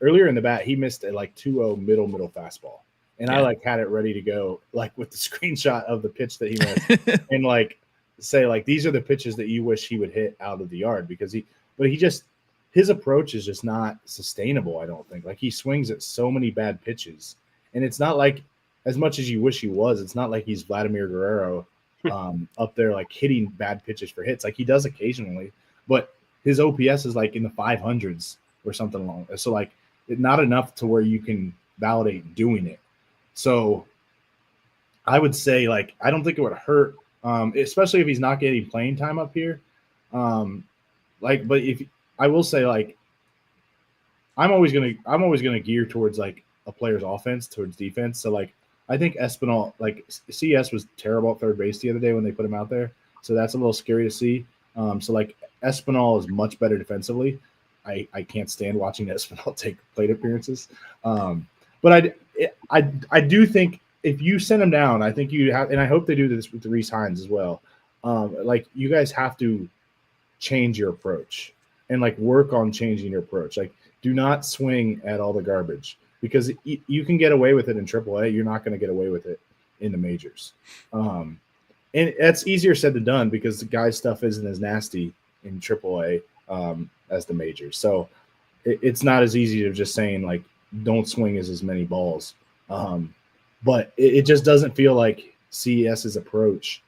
earlier in the bat, he missed a like 2-0 middle fastball. And I Yeah. like had it ready to go, like with the screenshot of the pitch that he missed, and like say like these are the pitches that you wish he would hit out of the yard because his approach is just not sustainable. I don't think like he swings at so many bad pitches, and it's not like as much as you wish he was. It's not like he's Vladimir Guerrero up there like hitting bad pitches for hits like he does occasionally, but his OPS is like in the 500s or something along. So like not enough to where you can validate doing it. So I would say like I don't think it would hurt, especially if he's not getting playing time up here. But if I will say like I'm always gonna gear towards like a player's offense towards defense. So like I think Espinal like CS was terrible at third base the other day when they put him out there. So that's a little scary to see. So like Espinal is much better defensively. I can't stand watching Espinal take plate appearances. But I do think if you send him down, I think you have, and I hope they do this with the Reese Hines as well. Like you guys have to change your approach and like work on changing your approach. Like do not swing at all the garbage because you can get away with it in AAA. You're not going to get away with it in the majors. And that's easier said than done because the guy's stuff isn't as nasty in AAA as the majors. So it's not as easy to just saying like, don't swing as many balls. But it just doesn't feel like CES's approach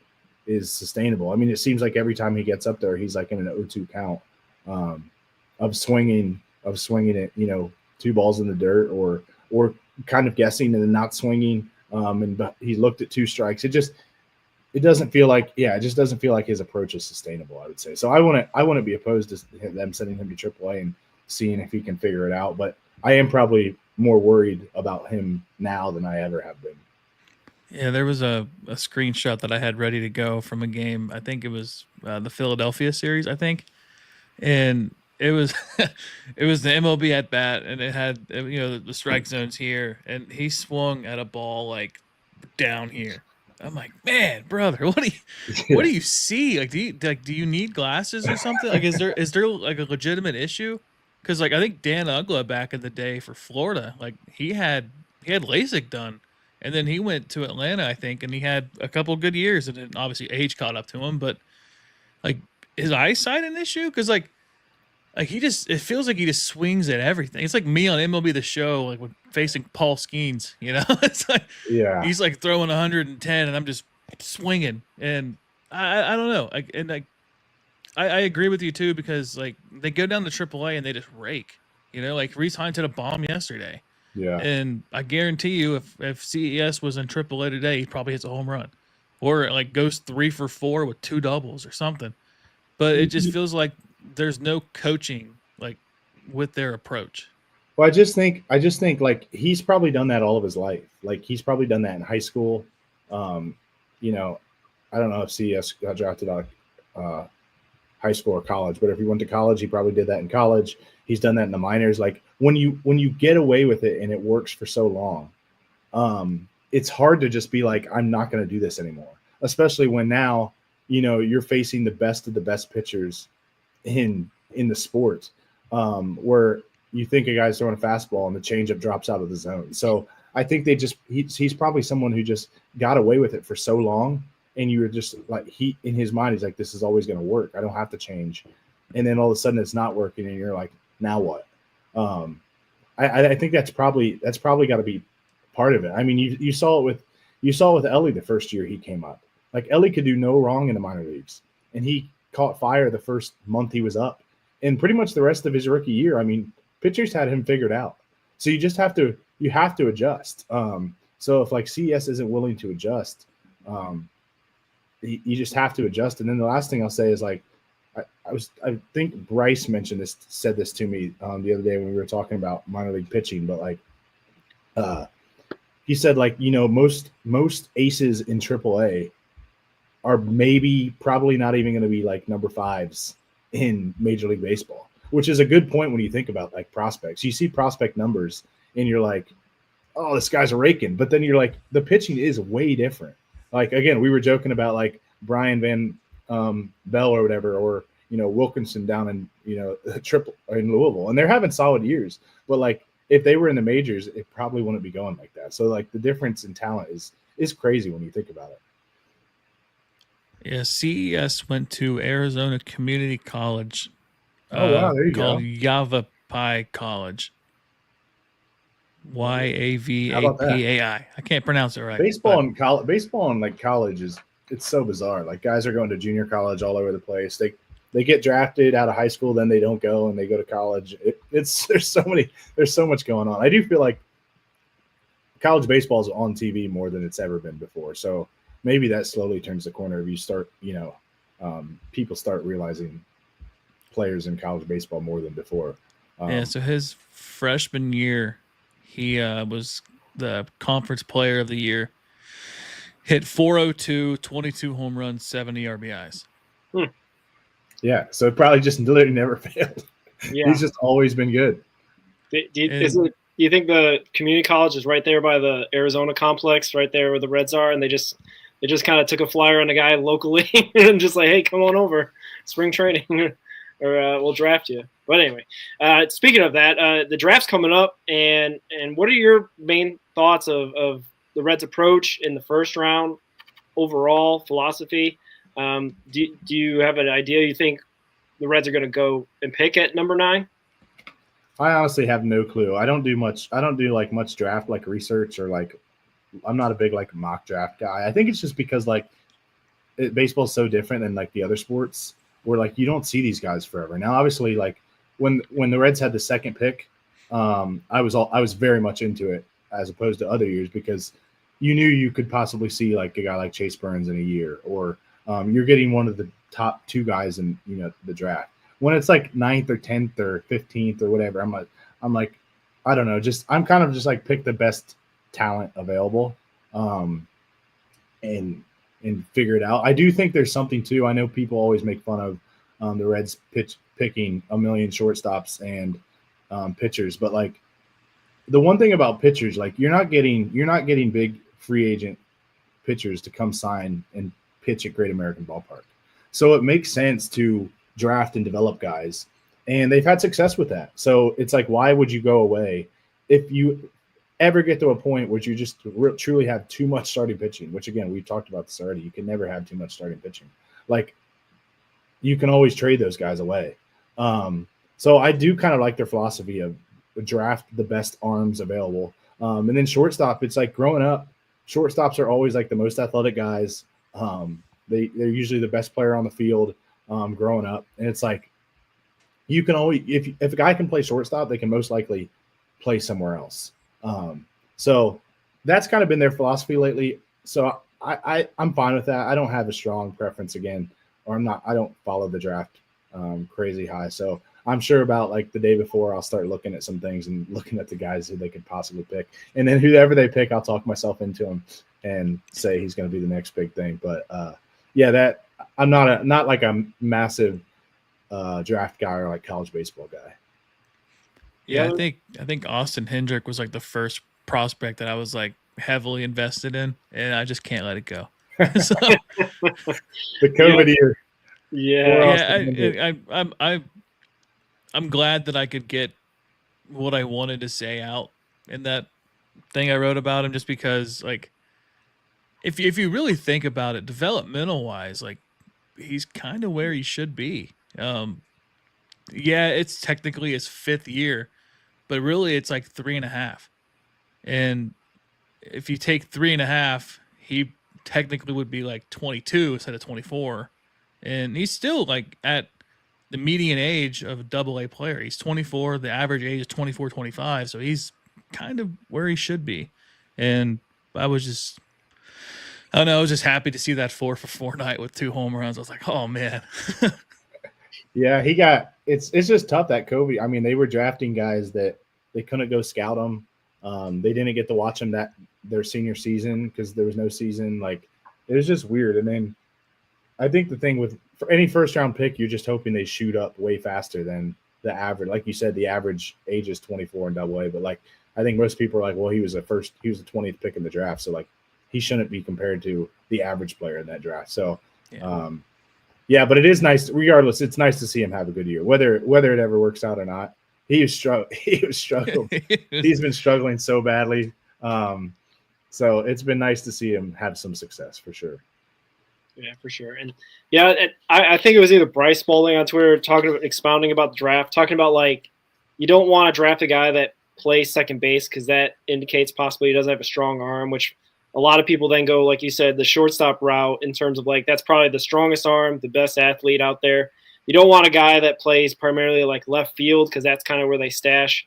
is sustainable. I mean, it seems like every time he gets up there, he's like in an 0-2 count of swinging it, you know, 2 balls in the dirt or kind of guessing and then not swinging. And he looked at 2 strikes. It doesn't feel like his approach is sustainable, I would say. So I wouldn't be opposed to them sending him to AAA and seeing if he can figure it out. But I am probably more worried about him now than I ever have been. Yeah, there was a screenshot that I had ready to go from a game. I think it was the Philadelphia series, I think. And it was it was the MLB at bat, and it had, you know, the strike zones here, and he swung at a ball like down here. I'm like, man, brother, what do you see? Like, do you need glasses or something? Like, is there like a legitimate issue? Because like I think Dan Ugla back in the day for Florida, like he had LASIK done, and then he went to Atlanta, I think, and he had a couple good years, and then obviously age caught up to him. But like, his eyesight an issue? Because like it feels like he just swings at everything. It's like me on MLB The Show, like when facing Paul Skeens, you know. It's like he's like throwing 110, and I'm just swinging, and I don't know. I agree with you too because like they go down to AAA and they just rake, you know. Like Reese Hines hit a bomb yesterday, and I guarantee you if CES was in AAA today, he probably hits a home run, or like goes 3 for 4 with 2 doubles or something. But it just feels like there's no coaching like with their approach. Well, I just think like he's probably done that all of his life. Like he's probably done that in high school. You know, I don't know if CES got drafted out of high school or college, but if he went to college, he probably did that in college. He's done that in the minors. Like when you get away with it and it works for so long, it's hard to just be like, I'm not going to do this anymore. Especially when now, you know, you're facing the best of the best pitchers in the sport, where you think a guy's throwing a fastball and the changeup drops out of the zone. So I think he's probably someone who just got away with it for so long. And you were just like, in his mind, he's like, this is always going to work. I don't have to change. And then all of a sudden it's not working. And you're like, now what? I think that's probably got to be part of it. I mean, you saw it with Ellie the first year he came up. Like Ellie could do no wrong in the minor leagues, and he caught fire the first month he was up, and pretty much the rest of his rookie year. I mean, pitchers had him figured out. So you just have to adjust. So if like CS isn't willing to adjust, you just have to adjust. And then the last thing I'll say is like, I think Bryce said this to me the other day when we were talking about minor league pitching, but like, he said like, most aces in AAA are probably not even going to be like number 5s in Major League Baseball, which is a good point when you think about like prospects. You see prospect numbers and you're like, oh, this guy's a raking. But then you're like, the pitching is way different. Like, again, we were joking about like Brian Van Bell or whatever, or, Wilkinson down in, triple in Louisville. And they're having solid years. But like, if they were in the majors, it probably wouldn't be going like that. So like the difference in talent is crazy when you think about it. Yeah, CES went to Arizona Community College. Oh, wow, there you called go. Yavapai College. How about that? YAVAPAI. I can't pronounce it right. Baseball in like college it's so bizarre. Like guys are going to junior college all over the place. They get drafted out of high school, then they don't go and they go to college. There's so much going on. I do feel like college baseball is on TV more than it's ever been before. So maybe that slowly turns the corner if you start, people start realizing players in college baseball more than before. Yeah, so his freshman year, he was the conference player of the year. Hit 402, 22 home runs, 70 RBIs. Yeah, so it probably just literally never failed. Yeah. He's just always been good. Do you think the community college is right there by the Arizona complex, right there where the Reds are, and they just kind of took a flyer on the guy locally and just like, hey, come on over, spring training, or we'll draft you. But anyway, speaking of that, the draft's coming up, and what are your main thoughts of the Reds' approach in the first round, overall philosophy? Do you have an idea you think the Reds are going to go and pick at number 9? I honestly have no clue. I don't do much draft like research, or like I'm not a big like mock draft guy. I think it's just because like baseball is so different than like the other sports where like you don't see these guys forever. Now, obviously, like when the Reds had the second pick, I was very much into it as opposed to other years because you knew you could possibly see like a guy like Chase Burns in a year, or you're getting one of the top 2 guys in the draft. When it's like 9th or 10th or 15th or whatever, I'm like, I don't know. I'm kind of just like pick the best talent available, and figure it out. I do think there's something too. I know people always make fun of the Reds picking a million shortstops and pitchers, but like the one thing about pitchers, like you're not getting big free agent pitchers to come sign and pitch at Great American Ballpark. So it makes sense to draft and develop guys, and they've had success with that. So it's like, why would you go away if you ever get to a point where you just truly have too much starting pitching, which again, we've talked about this already. You can never have too much starting pitching. Like you can always trade those guys away. So I do kind of like their philosophy of draft the best arms available. And then shortstop, it's like growing up, shortstops are always like the most athletic guys. They're usually the best player on the field growing up. And it's like, you can always, if a guy can play shortstop, they can most likely play somewhere else. So that's kind of been their philosophy lately. So I'm fine with that. I don't have a strong preference again, or I don't follow the draft crazy high. So I'm sure about like the day before I'll start looking at some things and looking at the guys who they could possibly pick. And then whoever they pick, I'll talk myself into him and say he's going to be the next big thing. But yeah, that I'm not like a massive draft guy or like college baseball guy. Yeah, I think Austin Hendrick was like the first prospect that I was like heavily invested in, and I just can't let it go. So, the COVID year. Yeah. I'm glad that I could get what I wanted to say out in that thing I wrote about him, just because like if you really think about it, developmental wise, like he's kind of where he should be. Yeah, it's technically his 5th year, but really it's like 3.5. And if you take 3.5, he technically would be like 22 instead of 24. And he's still like at the median age of a AA player. He's 24. The average age is 24, 25. So he's kind of where he should be. And I was just Oh no, I was just happy to see that 4-for-4 night with 2 home runs. I was like, oh man. Yeah, it's just tough that Kobe. I mean, they were drafting guys that they couldn't go scout them. They didn't get to watch them their senior season because there was no season. Like, it was just weird. And then I think the thing for any first round pick, you're just hoping they shoot up way faster than the average. Like you said, the average age is 24 in Double A, but like I think most people are like, well, he was the 20th pick in the draft, so like he shouldn't be compared to the average player in that draft. So, yeah, but it is nice. Regardless, it's nice to see him have a good year, whether it ever works out or not. He was struggling. He's been struggling so badly. So it's been nice to see him have some success for sure. Yeah, for sure. And yeah, I think it was either Bryce Bowling on Twitter expounding about the draft, talking about like you don't want to draft a guy that plays second base because that indicates possibly he doesn't have a strong arm, which a lot of people then go, like you said, the shortstop route in terms of like that's probably the strongest arm, the best athlete out there. You don't want a guy that plays primarily like left field because that's kind of where they stash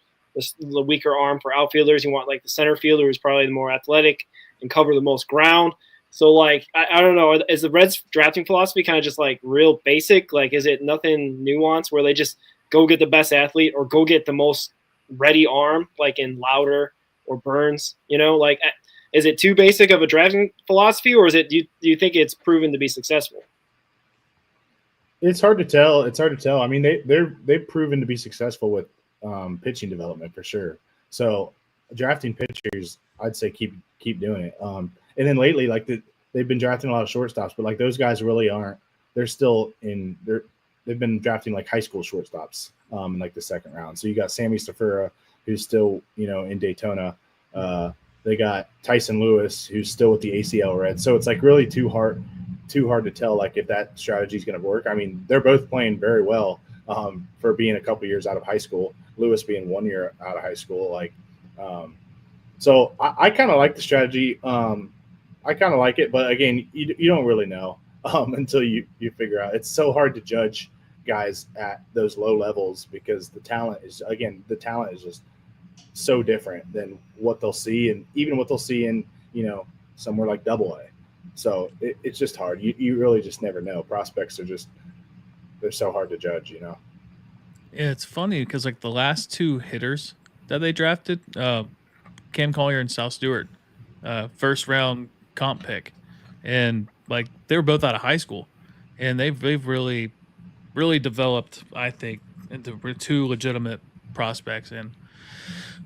the weaker arm for outfielders. You want like the center fielder who's probably the more athletic and cover the most ground. So, like, I don't know, is the Reds drafting philosophy kind of just, like, real basic? Like, is it nothing nuanced where they just go get the best athlete or go get the most ready arm, like in Lauder or Burns? You know, like, is it too basic of a drafting philosophy, or is it? Do you think it's proven to be successful? It's hard to tell. I mean, they've proven to be successful with pitching development for sure. So, drafting pitchers, I'd say keep doing it. And then lately, like they've been drafting a lot of shortstops, but like those guys really aren't. They're still they've been drafting like high school shortstops in like the second round. So you got Sammy Stafura, who's still in Daytona. They got Tyson Lewis, who's still with the ACL Reds. So it's like really too hard to tell like if that strategy is going to work. I mean, they're both playing very well for being a couple years out of high school. Lewis being 1 year out of high school, like. So I kind of like the strategy. I kind of like it, but again, you don't really know until you figure out. It's so hard to judge guys at those low levels because the talent is just so different than what they'll see, and even what they'll see in somewhere like Double A. So it's just hard. You really just never know. Prospects they're so hard to judge. Yeah, it's funny because like the last 2 hitters that they drafted, Cam Collier and Sal Stewart, first round comp pick, and like they were both out of high school, and they've really developed, I think, into 2 legitimate prospects, and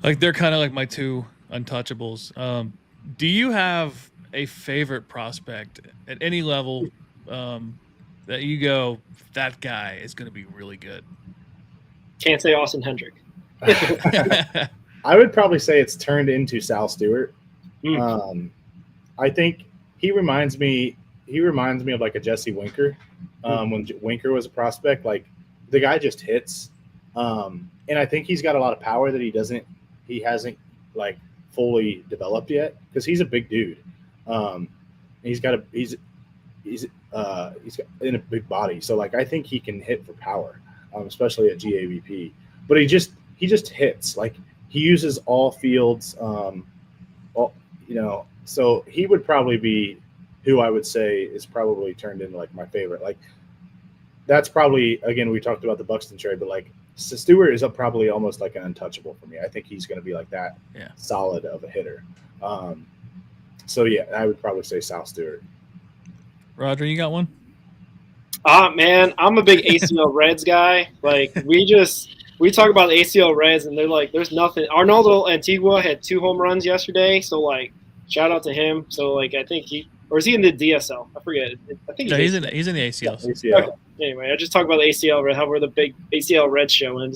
like they're kind of like my 2 untouchables. Do you have a favorite prospect at any level that you go, that guy is going to be really good? Can't say Austin Hendrick. I would probably say it's turned into Sal Stewart. I think he reminds me of like a Jesse Winker. When Winker was a prospect, like the guy just hits. And I think he's got a lot of power that he hasn't like fully developed yet because he's a big dude. He's got in a big body. So like I think he can hit for power, especially at GAVP. But he just hits. Like he uses all fields, so he would probably be who I would say is probably turned into like my favorite. Like that's probably, again, we talked about the Buxton trade, but like Stewart is probably almost like an untouchable for me. I think he's going to be like that solid of a hitter. So yeah, I would probably say Sal Stewart. Roger, you got one? Man, I'm a big ACL Reds guy. Like we talk about the ACL Reds, and they're like, there's nothing. Arnaldo Antigua had 2 home runs yesterday, so like, shout out to him. So like, I think is he in the DSL? I forget. I think he's in the ACL. ACL. Okay. Anyway, I just talk about the ACL, how we're the big ACL Reds show, and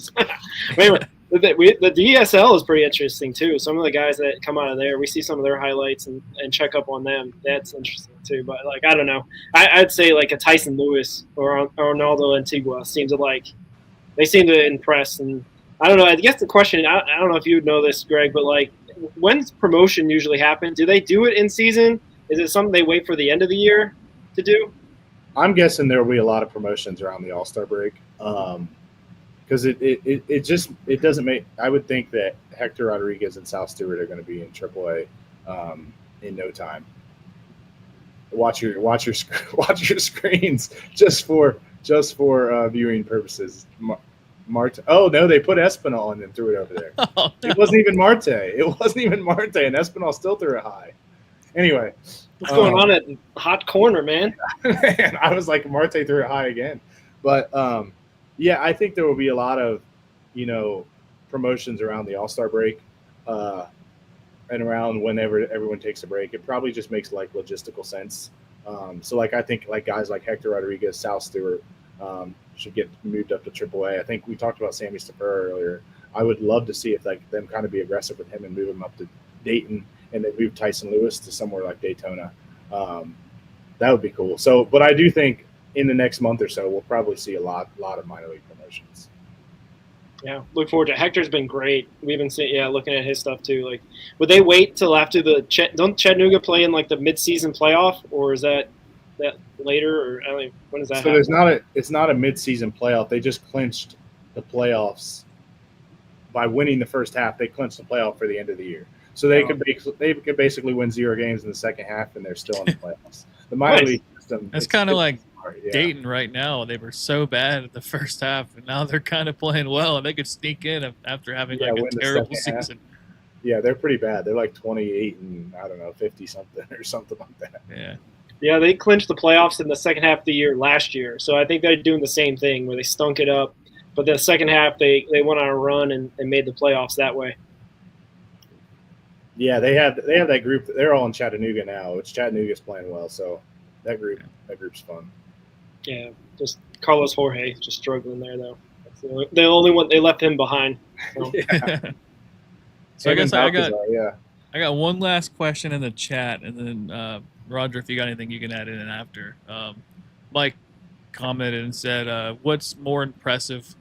anyway, the DSL is pretty interesting too. Some of the guys that come out of there, we see some of their highlights and check up on them. That's interesting too. But like, I don't know. I'd say like a Tyson Lewis or Arnaldo Antigua seems they seem to impress. And I don't know. I guess the question, I don't know if you would know this, Greg, but like, when's promotion usually happen? Do they do it in season? Is it something they wait for the end of the year to do? I'm guessing there will be a lot of promotions around the All-Star break. Because it doesn't make – I would think that Hector Rodriguez and Sal Stewart are going to be in AAA in no time. watch your watch your screens just for viewing purposes. Marte. Oh no, they put Espinal in and threw it over there. Oh, no. It wasn't even Marte. And Espinal still threw it high. Anyway, What's going on at hot corner, man? man, I was like, Marte threw it high again. But yeah, I think there will be a lot of, promotions around the All-Star break, and around whenever everyone takes a break. It probably just makes like logistical sense. So like I think like guys like Hector Rodriguez, Sal Stewart should get moved up to AAA. I think we talked about Sammy Staffer earlier. I would love to see if like them kind of be aggressive with him and move him up to Dayton, and then move Tyson Lewis to somewhere like Daytona. That would be cool. So, but I do think in the next month or so, we'll probably see a lot of minor league promotions. Yeah, look forward to it. Hector's been great. We've been looking at his stuff too. Like, would they wait till after don't Chattanooga play in like the mid-season playoff, or is that later, or I mean, when does that happen? So it's not a mid-season playoff. They just clinched the playoffs by winning the first half. They clinched the playoff for the end of the year. So they could basically win 0 games in the second half, and they're still in the playoffs. The minor league system. That's kind of like Dayton right now. They were so bad at the first half, and now they're kind of playing well, and they could sneak in after having like a terrible season. Yeah, they're pretty bad. They're like 28 and 50 something or something like that. Yeah. Yeah, they clinched the playoffs in the second half of the year last year. So I think they're doing the same thing where they stunk it up. But the second half, they went on a run and made the playoffs that way. Yeah, they have that group. They're all in Chattanooga now, which Chattanooga's playing well. So that group's fun. Yeah, just Carlos Jorge just struggling there, though. That's the only one. They left him behind. So. Yeah. So I guess I got one last question in the chat, and then Roger, if you got anything you can add in and after. Mike commented and said, what's more impressive,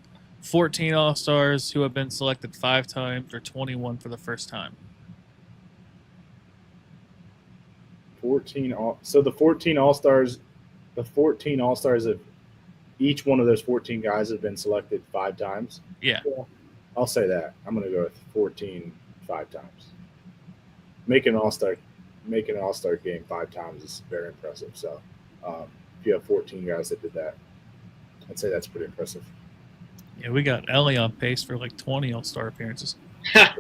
14 All-Stars who have been selected 5 times or 21 for the first time? 14 All-Stars of each one of those 14 guys have been selected 5 times. Yeah. I'll say that. I'm going to go with 14 5 times. Making an All-Star game 5 times is very impressive. So if you have 14 guys that did that, I'd say that's pretty impressive. Yeah, we got Ellie on pace for like 20 All-Star appearances. If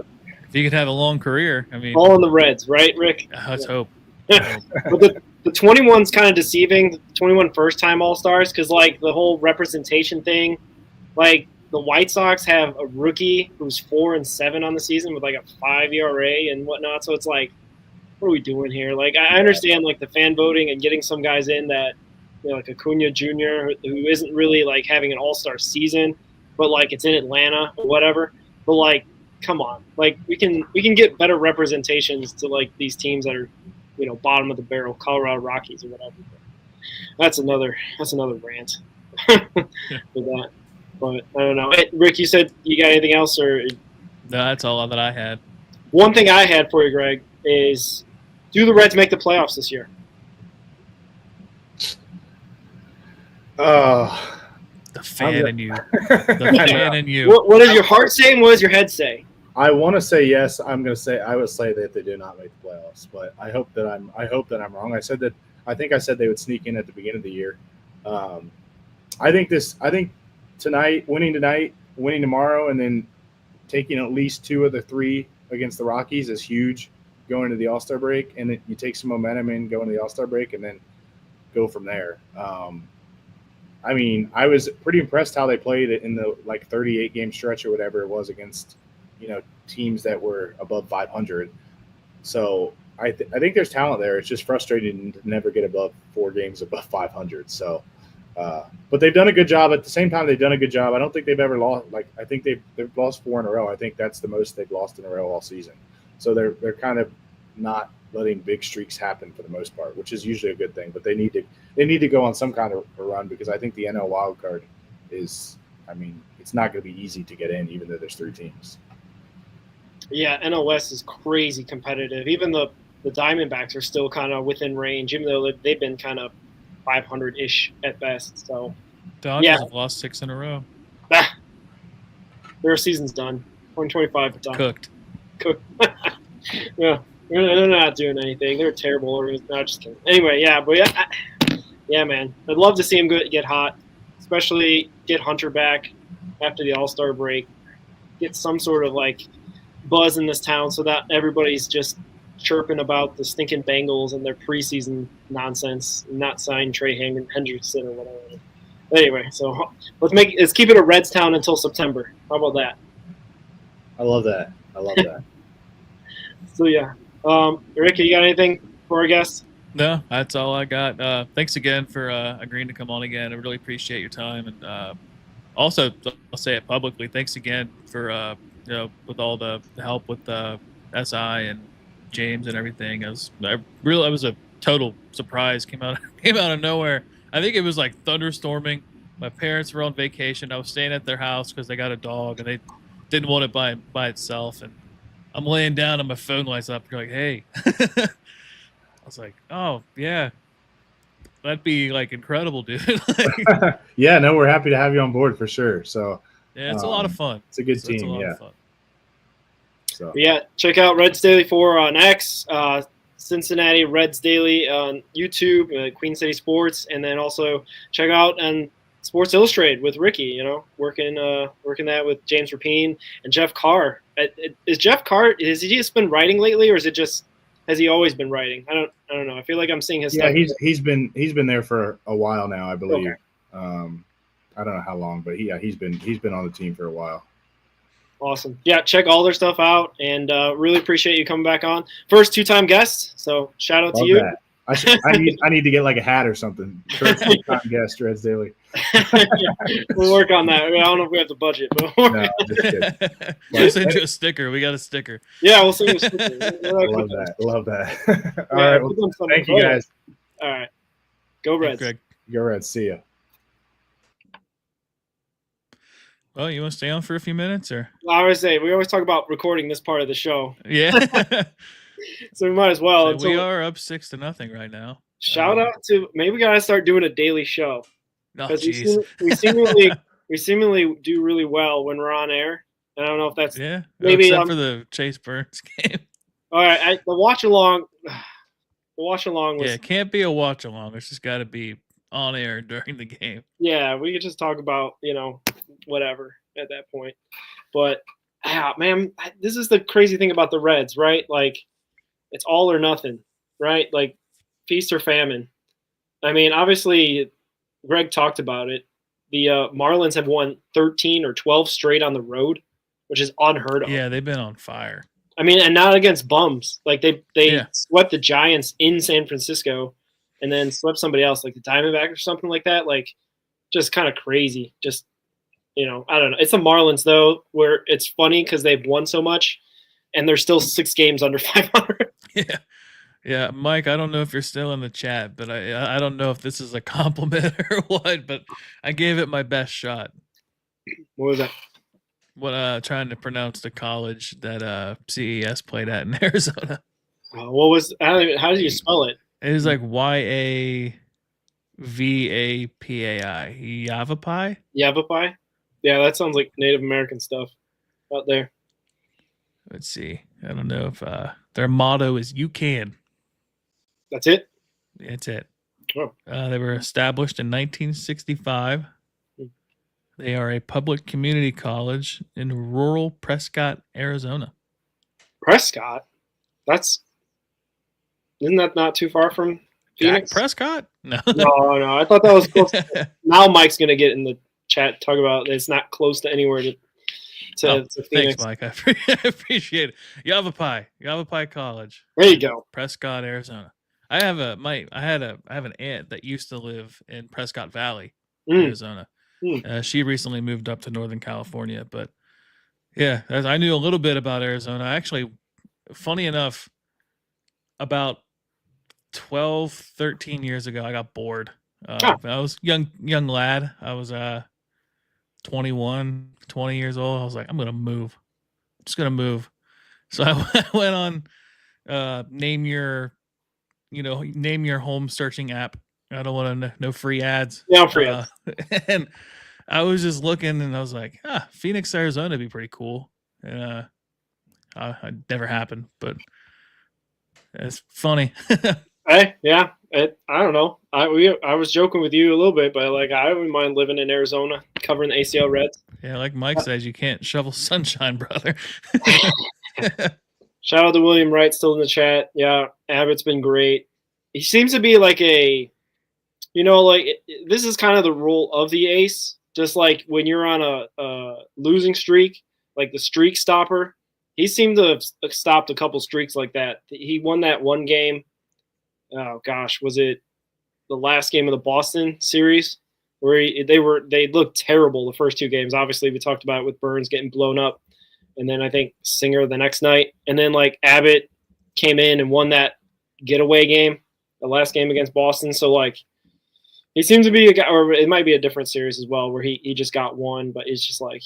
he could have a long career, I mean, all in the Reds, right, Rick? Let's hope. But the 21's kind of deceiving. The 21 first-time All-Stars, because like the whole representation thing, like the White Sox have a rookie who's 4-7 on the season with like a 5 ERA and whatnot. So it's like, what are we doing here? Like, I understand like the fan voting and getting some guys in that, like Acuna Jr., who isn't really like having an all-star season, but like it's in Atlanta or whatever. But like, come on, like we can get better representations to like these teams that are, bottom of the barrel, Colorado Rockies or whatever. That's another rant for that. But I don't know. Hey, Rick, you said you got anything else, or? No, that's all that I had. One thing I had for you, Greg, is do the Reds make the playoffs this year? The fan in you. The fan in you. What does your heart say and what does your head say? I want to say yes. I would say that they do not make the playoffs, but I hope that I'm wrong. I think I said they would sneak in at the beginning of the year. I think tonight, winning tomorrow, and then taking at least 2 of the 3 against the Rockies is huge going to the All-Star break, and you take some momentum in going to the All-Star break and then go from there. I mean, I was pretty impressed how they played it in the 38 game stretch or whatever it was against, teams that were above 500. So I think there's talent there. It's just frustrating to never get above 4 games above 500. So, but they've done a good job. At the same time, they've done a good job. I don't think they've ever lost. I think they've lost 4 in a row. I think that's the most they've lost in a row all season. So they're kind of not letting big streaks happen for the most part, which is usually a good thing. But they need to go on some kind of a run, because I think the NL wild card is. I mean, it's not going to be easy to get in, even though there's 3 teams. Yeah, NL West is crazy competitive. Even the Diamondbacks are still kind of within range, even though they've been kind of 500-ish at best. So Dodgers have lost 6 in a row. Their season's done. 2025 done. Cooked. Yeah. They're not doing anything. They're terrible. No, just kidding. Anyway, yeah, but yeah, man. I'd love to see him get hot, especially get Hunter back after the All-Star break. Get some sort of like buzz in this town so that everybody's just chirping about the stinking Bengals and their preseason nonsense and not sign Trey Hendrickson or whatever. Anyway, so let's keep it a Reds town until September. How about that? I love that. So yeah, Ricky, you got anything for our guests? No, that's all I got. Thanks again for agreeing to come on again. I really appreciate your time, and also I'll say it publicly. Thanks again for with all the help with SI and James and everything. I was a total surprise. Came out of nowhere. I think it was like thunderstorming. My parents were on vacation. I was staying at their house because they got a dog and they didn't want it by itself. And I'm laying down and my phone lights up. You're like, hey. I was like, oh yeah, that'd be like incredible, dude. Like, yeah, no, we're happy to have you on board for sure. So yeah, it's a lot of fun. It's a good team. It's a lot yeah. of fun. So yeah, check out RedsDaily4 on X, Cincinnati Reds Daily on YouTube, Queen City Sports, and then also check out Sports Illustrated with Ricky. You know, working that with James Rapine and Jeff Carr. Is Jeff Carr? Has he just been writing lately, or has he always been writing? I don't know. I feel like I'm seeing his stuff. Yeah, he's been there for a while now, I believe. Okay. I don't know how long, but he's been on the team for a while. Awesome. Yeah, check all their stuff out, and really appreciate you coming back on. First 2-time guest, so shout out to you. That. I need to get like a hat or something. First 2-time guest, Reds Daily. Yeah, we'll work on that. I don't know if we have the budget, but no, we'll send you a sticker. We got a sticker. Yeah, we'll send you a sticker. Love that. All right. Well, thank you guys. All right. Go Reds. Greg. Go Reds. See ya. Well, you want to stay on for a few minutes, or? I always say we always talk about recording this part of the show. Yeah. So we might as well. So we are up 6-0 right now. Shout out to maybe we gotta start doing a daily show. Oh, jeez. we seemingly do really well when we're on air. I don't know if that's maybe except for the Chase Burns game. All right, the watch along. The watch along was it can't be a watch along. It's just got to be on air during the game. Yeah, we could just talk about whatever at that point. But man, this is the crazy thing about the Reds, right? Like, it's all or nothing, right? Like, feast or famine. I mean, obviously, Greg talked about it. The Marlins have won 13 or 12 straight on the road, which is unheard of. Yeah, they've been on fire. I mean, and not against bums. Like, they swept the Giants in San Francisco and then swept somebody else, like the Diamondbacks or something like that. Like, just kind of crazy. Just, I don't know. It's the Marlins, though, where it's funny because they've won so much and they're still 6 games under 500. Yeah, Mike, I don't know if you're still in the chat, but I don't know if this is a compliment or what, but I gave it my best shot. What was that? Trying to pronounce the college that CES played at in Arizona. How do you spell it? It was like Yavapai. Yavapai? Yavapai? Yeah, that sounds like Native American stuff out there. Let's see. I don't know if their motto is "You Can." That's it? That's it. Oh. They were established in 1965. They are a public community college in rural Prescott, Arizona. Prescott? Isn't that not too far from Phoenix? Prescott? No. No. I thought that was close. Now Mike's going to get in the chat, talk about it's not close to anywhere to Phoenix. Thanks, Mike. I appreciate it. Yavapai College. There you go. Prescott, Arizona. I have an aunt that used to live in Prescott Valley, Arizona. She recently moved up to Northern California, but yeah, I knew a little bit about Arizona. Actually, funny enough, about 12, 13 years ago, I got bored. I was young lad. I was 21, 20 years old. I was like, I'm gonna move. I'm just gonna move. So I went on name your home searching app. I don't want to no free ads. Yeah, free ads. And I was just looking, and I was like, Phoenix, Arizona would be pretty cool. And it never happened, but It's funny. Hey, yeah. I don't know. I was joking with you a little bit, but like I wouldn't mind living in Arizona covering the ACL Reds. Yeah, like Mike says, you can't shovel sunshine, brother. Shout out to William Wright still in the chat. Yeah, Abbott's been great. He seems to be like this is kind of the role of the ace. Just like when you're on a losing streak, like the streak stopper. He seemed to have stopped a couple streaks like that. He won that one game. Oh gosh, was it the last game of the Boston series where they looked terrible the first two games. Obviously, we talked about it with Burns getting blown up, and then I think Singer the next night, and then like Abbott came in and won that getaway game, the last game against Boston. So like he seems to be a guy, or it might be a different series as well where he just got one, but it's just like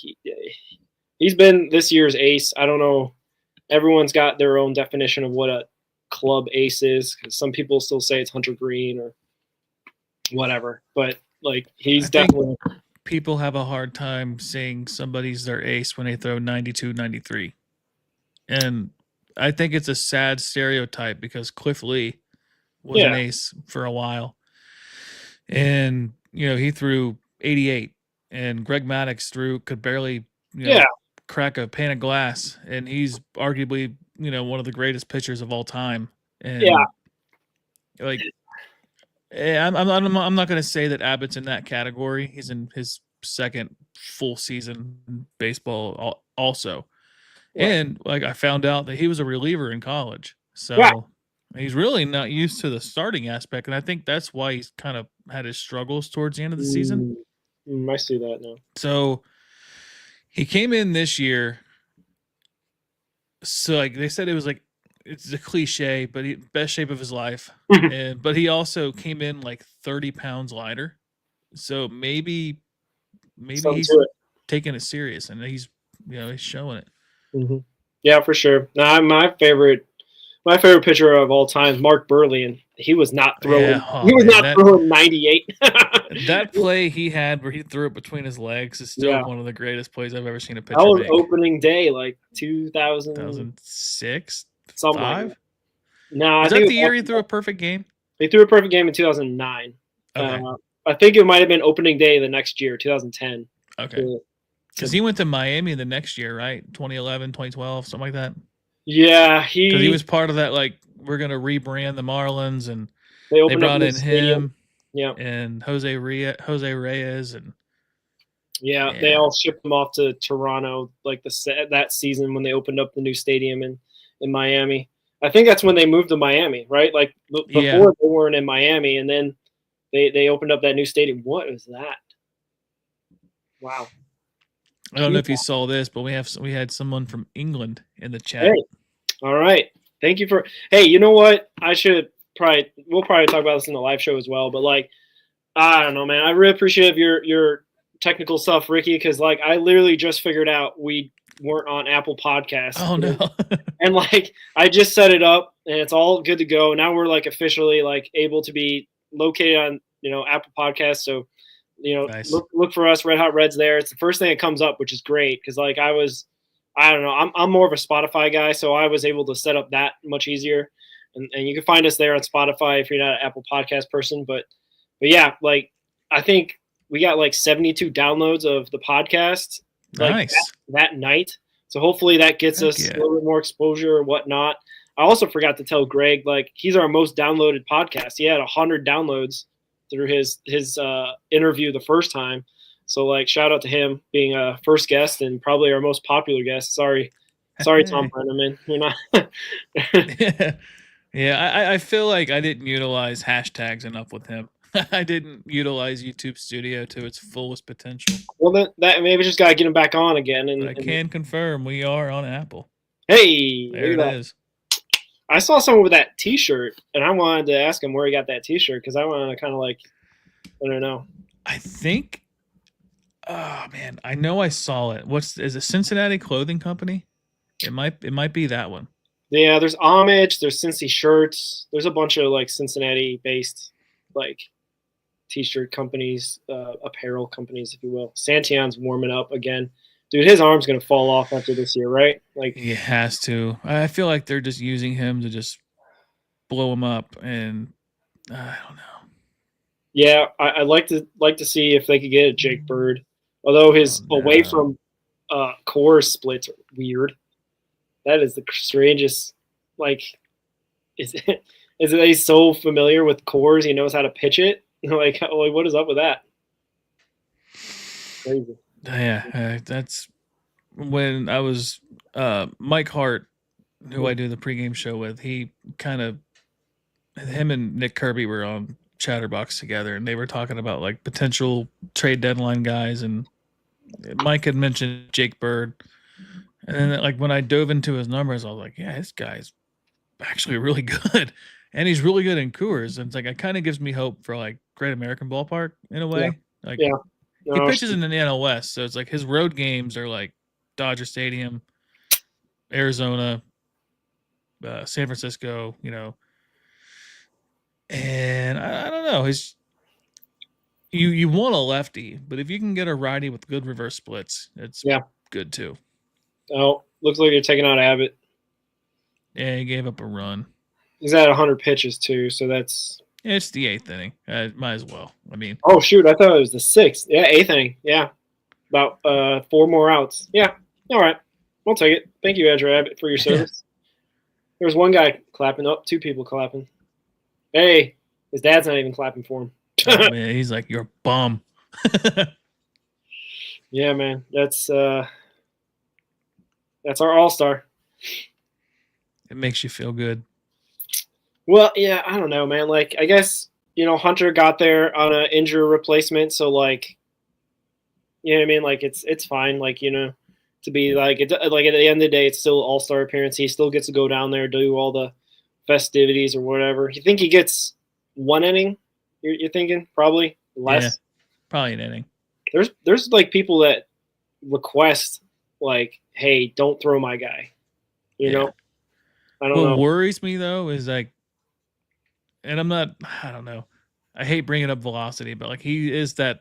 he's been this year's ace. I don't know. Everyone's got their own definition of what a club ace is, because some people still say it's Hunter Green or whatever, but like he's definitely. People have a hard time saying somebody's their ace when they throw 92, 93. And I think it's a sad stereotype because Cliff Lee was an ace for a while. And, he threw 88. And Greg Maddux could barely, crack a pane of glass. And he's arguably, one of the greatest pitchers of all time. And like, I'm not going to say that Abbott's in that category. He's in his second full season in baseball also. Yeah. And like I found out that he was a reliever in college. So he's really not used to the starting aspect. And I think that's why he's kind of had his struggles towards the end of the season. I see that now. So he came in this year. So like they said, it was like, it's a cliche, but best shape of his life. But he also came in like 30 pounds lighter. So maybe he's taking it serious, and he's showing it. Mm-hmm. Yeah, for sure. Now, my favorite pitcher of all time is Mark Burley, and he was not throwing. Throwing 98. That play he had where he threw it between his legs is still one of the greatest plays I've ever seen a pitcher make. That was make. opening day, like 2006, something. 5. No, is that the year he threw a perfect game? He threw a perfect game in 2009. Okay. I think it might have been opening day the next year, 2010. Okay. Because he went to Miami the next year, right? 2011, 2012, something like that. Yeah, because he was part of that. Like, we're gonna rebrand the Marlins, and they brought in him, and Jose Reyes, and they all shipped him off to Toronto like that season when they opened up the new stadium in Miami. I think that's when they moved to Miami, right? Like before they weren't in Miami, and then they opened up that new stadium. What is that? Wow. I don't know if you saw this, but we had someone from England in the chat. Hey. All right. Thank you for. Hey, you know what? We'll probably talk about this in the live show as well. But like, I don't know, man. I really appreciate your technical stuff, Ricky, because like I literally just figured out we weren't on Apple Podcasts. Oh no. And like I just set it up and it's all good to go. Now we're like officially like able to be located on Apple Podcasts. So nice. look for us, Red Hot Reds there. It's the first thing that comes up, which is great because like I don't know, I'm more of a Spotify guy, so I was able to set up that much easier. And you can find us there on Spotify if you're not an Apple Podcast person. But yeah, like I think we got like 72 downloads of the podcast nice. that night. So hopefully that gets us a little bit more exposure or whatnot. I also forgot to tell Greg, like he's our most downloaded podcast. He had 100 downloads through his interview the first time. So like shout out to him being a first guest and probably our most popular guest. Sorry Tom Brenneman. You're not. Yeah, I feel like I didn't utilize hashtags enough with him. I didn't utilize YouTube Studio to its fullest potential. Well, that maybe just gotta get him back on again. And I can confirm we are on Apple. Hey, there it is. I saw someone with that T-shirt, and I wanted to ask him where he got that T-shirt because I want to kind of like, I don't know. I think, oh man, I know I saw it. Is it Cincinnati Clothing Company? It might be that one. Yeah, there's Homage, there's Cincy shirts, there's a bunch of like Cincinnati-based like T-shirt companies, apparel companies, if you will. Santion's warming up again. Dude, his arm's going to fall off after this year, right? Like he has to. I feel like they're just using him to just blow him up, and I don't know. Yeah, I'd like to see if they could get a Jake Bird, although his away from core splits are weird. That is the strangest. Like, is it is it that he's so familiar with cores he knows how to pitch it? Like what is up with that? Crazy. Yeah, that's when I was Mike Hart, who I do the pregame show with. Him and Nick Kirby were on Chatterbox together, and they were talking about like potential trade deadline guys, and Mike had mentioned Jake Bird, and then like when I dove into his numbers, I was like, yeah, this guy's actually really good, and he's really good in Coors, and it's like it kind of gives me hope for like Great American Ballpark in a way. Yeah. Like Yeah. he No, pitches in the NL West, so it's like his road games are like Dodger Stadium, Arizona, San Francisco, and I don't know. You want a lefty, but if you can get a righty with good reverse splits, it's good too. Oh, looks like you're taking out Abbott. Yeah, he gave up a run. He's at 100 pitches too, so that's. It's the 8th inning. Might as well. I mean. Oh shoot! I thought it was the 6th. Yeah, 8th inning. Yeah, about 4 more outs. Yeah, all right. We'll take it. Thank you, Andrew Abbott, for your service. There's one guy clapping. Oh, 2 people clapping. Hey, his dad's not even clapping for him. Oh, man, he's like, you're a bum. Yeah, man. That's our all-star. It makes you feel good. Well, yeah, I don't know, man. Like, I guess, Hunter got there on an injury replacement, so like, you know what I mean? Like, it's fine. Like, to be like, like at the end of the day, it's still all-star appearance. He still gets to go down there, do all the festivities or whatever. You think he gets 1 inning? You're thinking probably less. Yeah, probably an inning. There's like people that request like, hey, don't throw my guy. You know. I don't know. What worries me though is like, and I don't know. I hate bringing up velocity, but like he is that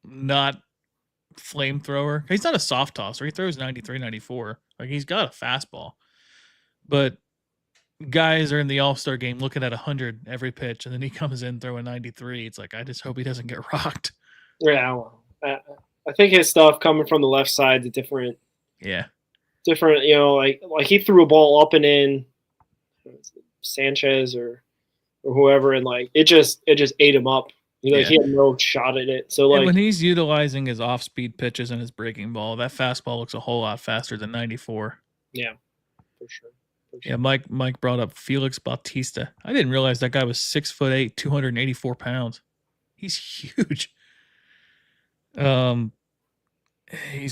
not flamethrower. He's not a soft tosser. He throws 93, 94. Like he's got a fastball, but guys are in the All-Star game looking at 100 every pitch, and then he comes in throwing 93. It's like I just hope he doesn't get rocked. Yeah, well, I think his stuff coming from the left side is different. Yeah, different. Like he threw a ball up and in Sanchez or whoever, and like it just ate him up. He had no shot at it. So like when he's utilizing his off-speed pitches and his breaking ball, that fastball looks a whole lot faster than 94. Yeah, for sure. Yeah, Mike brought up Felix Bautista. I didn't realize that guy was 6'8", 284 pounds. He's huge. He's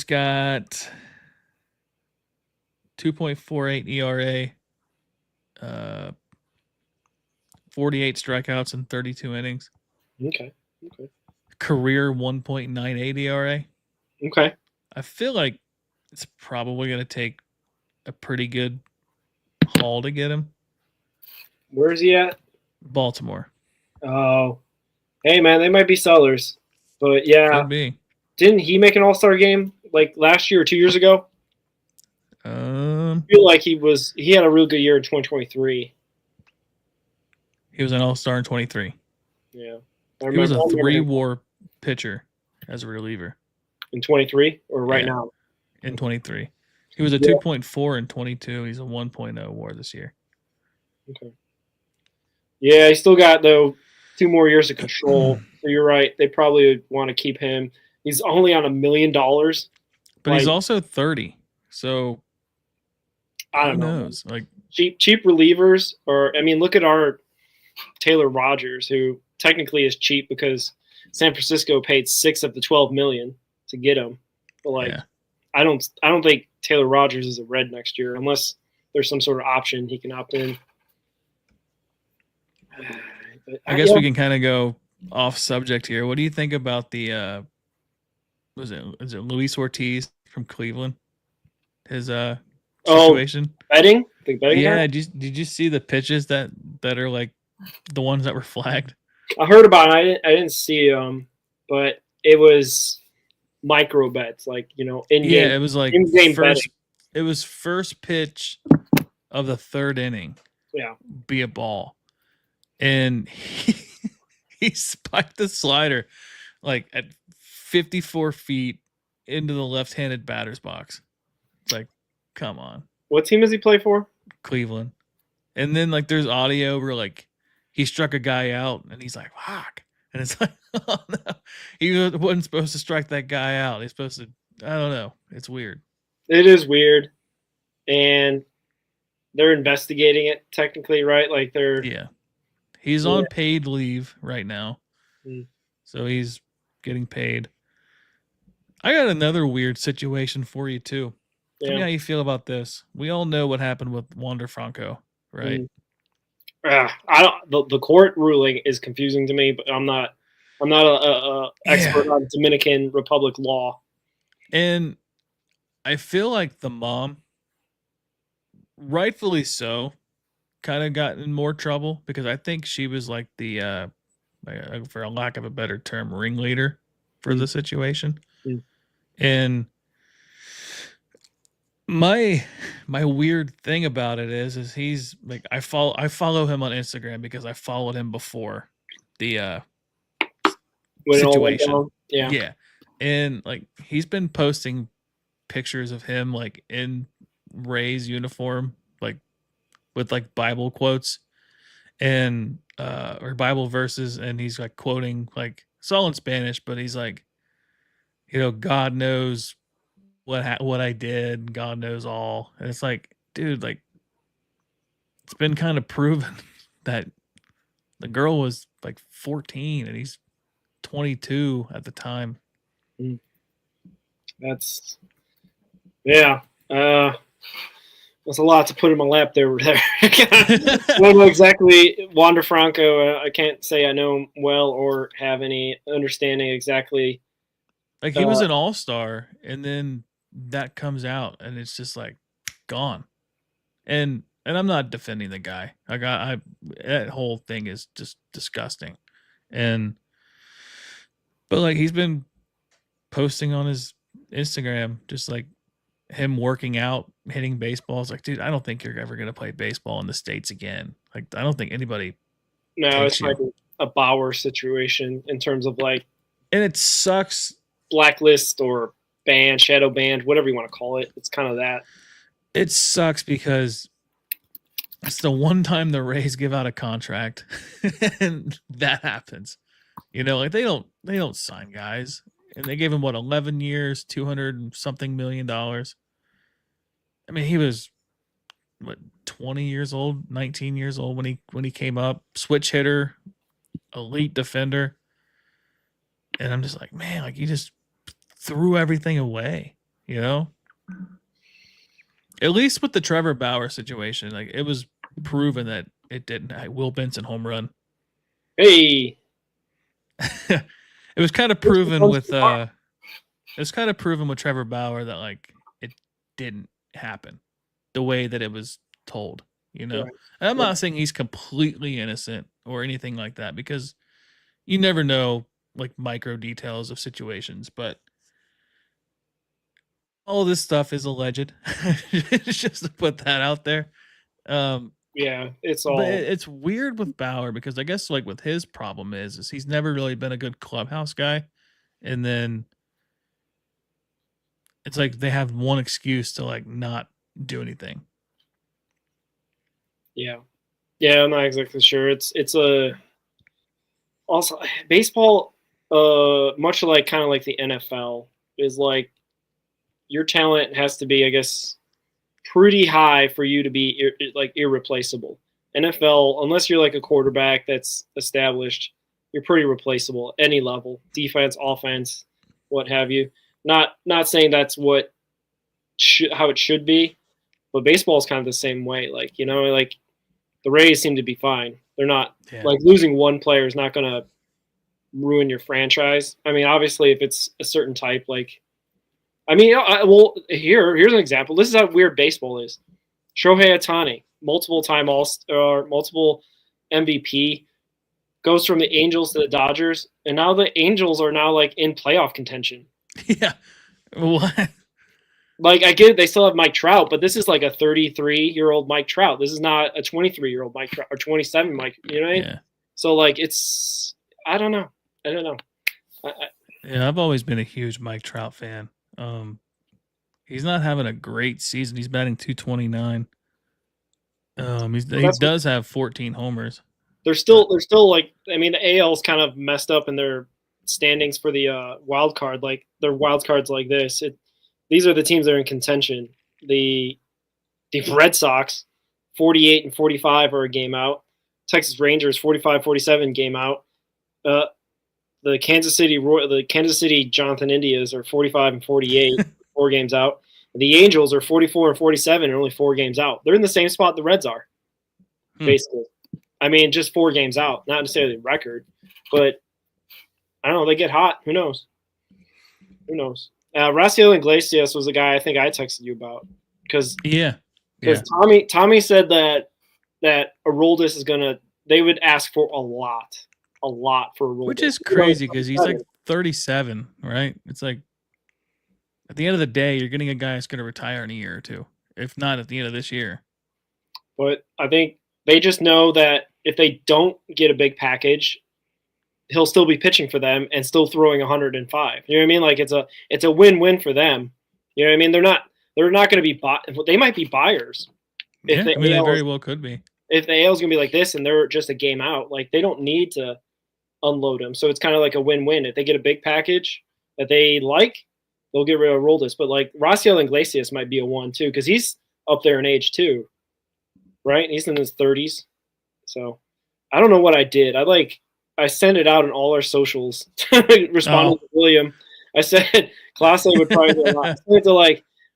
got 2.48 ERA, 48 strikeouts in 32 innings. Okay. Career 1.98 ERA. Okay. I feel like it's probably going to take a pretty good haul to get him. Where is he at? Baltimore. Oh, hey man, they might be sellers, but yeah, Could be. Didn't he make an All-Star game like last year or 2 years ago? I feel like he had a real good year in 2023. He was an All-Star in 23. Yeah, He was a 3-WAR pitcher as a reliever in 23 or right now in 23. He was a 2.4 in 22. He's a 1.0 WAR this year. Okay. Yeah, he still got though 2 more years of control. So you're right. They probably would want to keep him. He's only on $1 million. But he's also 30. So I don't know. Knows? Like cheap relievers, or I mean, look at our Taylor Rogers, who technically is cheap because San Francisco paid 6 of the 12 million to get him. But I don't think Taylor Rogers is a Red next year unless there's some sort of option he can opt in. But, I guess we can kind of go off subject here. What do you think about the is it Luis Ortiz from Cleveland? His situation. Betting? Yeah, did you see the pitches that are like the ones that were flagged? I heard about it. I didn't see them, but it was micro bets, like in-game. Yeah, it was like in-game first. betting. It was first pitch of the 3rd inning, be a ball. And he spiked the slider like at 54 feet into the left-handed batter's box. It's like, come on. What team does he play for? Cleveland. And then like there's audio where like he struck a guy out and he's like, fuck. And it's like, oh no. He wasn't supposed to strike that guy out. He's supposed to, I don't know. It's weird. It is weird. And they're investigating it technically, right? Like they're He's on paid leave right now. Mm. So he's getting paid. I got another weird situation for you too. Tell me how you feel about this. We all know what happened with Wander Franco, right? The court ruling is confusing to me, but I'm not a expert on Dominican Republic law. And I feel like the mom, rightfully so, kind of got in more trouble because I think she was like the, for a lack of a better term, ringleader for the situation. And my weird thing about it is he's like I follow him on Instagram because I followed him before the situation. Yeah. And like he's been posting pictures of him like in Ray's uniform, like with like Bible quotes and or Bible verses, and he's like quoting like it's all in Spanish, but he's like, God knows what I did, God knows all. And it's like, dude, like it's been kind of proven that the girl was like 14 and he's 22 at the time. That's that's a lot to put in my lap there. I don't know exactly Wander Franco. I can't say I know him well or have any understanding exactly. Like he was an all-star, and then that comes out, and it's just like gone. And I'm not defending the guy. Like that whole thing is just disgusting. But like he's been posting on his Instagram just like him working out, hitting baseballs. Like, dude, I don't think you're ever gonna play baseball in the States again. Like, I don't think anybody. No, it's like a Bauer situation in terms of like, and it sucks. Blacklist or ban, shadow banned, whatever you want to call it. It's kind of that. It sucks because it's the one time the Rays give out a contract and that happens. Like they don't sign guys. And they gave him 11 years, $200 something million. I mean, he was 20 years old, 19 years old when he came up, switch hitter, elite defender. And I'm just like, man, like you just threw everything away, At least with the Trevor Bauer situation, like it was proven that it didn't. Will Benson home run. Hey. It was kind of proven with Trevor Bauer that like it didn't happen the way that it was told, Right. And I'm not saying he's completely innocent or anything like that because you never know like micro details of situations, but all this stuff is alleged. Just to put that out there. It's all. But it's weird with Bauer because I guess like with his problem is he's never really been a good clubhouse guy, and then it's like they have one excuse to like not do anything. Yeah, I'm not exactly sure. It's also baseball. Much like kind of like the NFL is like your talent has to be, I guess, pretty high for you to be like irreplaceable. NFL, unless you're like a quarterback that's established, you're pretty replaceable at any level, defense, offense, what have you. Not saying that's how it should be, but baseball is kind of the same way. Like like the Rays seem to be fine. They're not like losing one player is not going to ruin your franchise. I mean, obviously, if it's a certain type, like. I mean, here's an example. This is how weird baseball is. Shohei Ohtani, multiple-time All-Star, multiple MVP, goes from the Angels to the Dodgers, and now the Angels are now like in playoff contention. Yeah, what? Like, I get it, they still have Mike Trout, but this is like a 33-year-old Mike Trout. This is not a 23-year-old Mike Trout or 27 Mike. You know what I mean? Yeah. So like, it's I don't know. Yeah, I've always been a huge Mike Trout fan. He's not having a great season. He's batting 229. He does have 14 homers. They're still like, I mean, the AL's kind of messed up in their standings for the wild card. Like, their wild cards like this. These are the teams that are in contention. The Red Sox, 48 and 45 are a game out. Texas Rangers, 45-47 game out. The Kansas City Jonathan Indias are 45 and 48, 4 games out. The Angels are 44 and 47 and only 4 games out. They're in the same spot the Reds are, basically. I mean, just 4 games out, not necessarily a record, but I don't know. They get hot. Who knows? Raciel Iglesias was the guy I think I texted you about because Tommy said that Aroldis is gonna. They would ask for a lot for Aroldis, which is crazy because he's like 37, right? It's like at the end of the day, you're getting a guy that's going to retire in a year or two, if not at the end of this year. But I think they just know that if they don't get a big package, he'll still be pitching for them and still throwing 105. You know what I mean? Like, it's a win-win for them. You know what I mean? They're not going to be they might be buyers. Yeah, they very well could be. If the AL's going to be like this and they're just a game out, like, they don't need to unload him. So it's kind of like a win-win. If they get a big package that they like, they'll get rid of Aroldis. But like, Raciel Iglesias might be a one too, because he's up there in age too, right? He's in his 30s. So I don't know what I did. I sent it out in all our socials, responding to William. I said Class A would probably do a lot.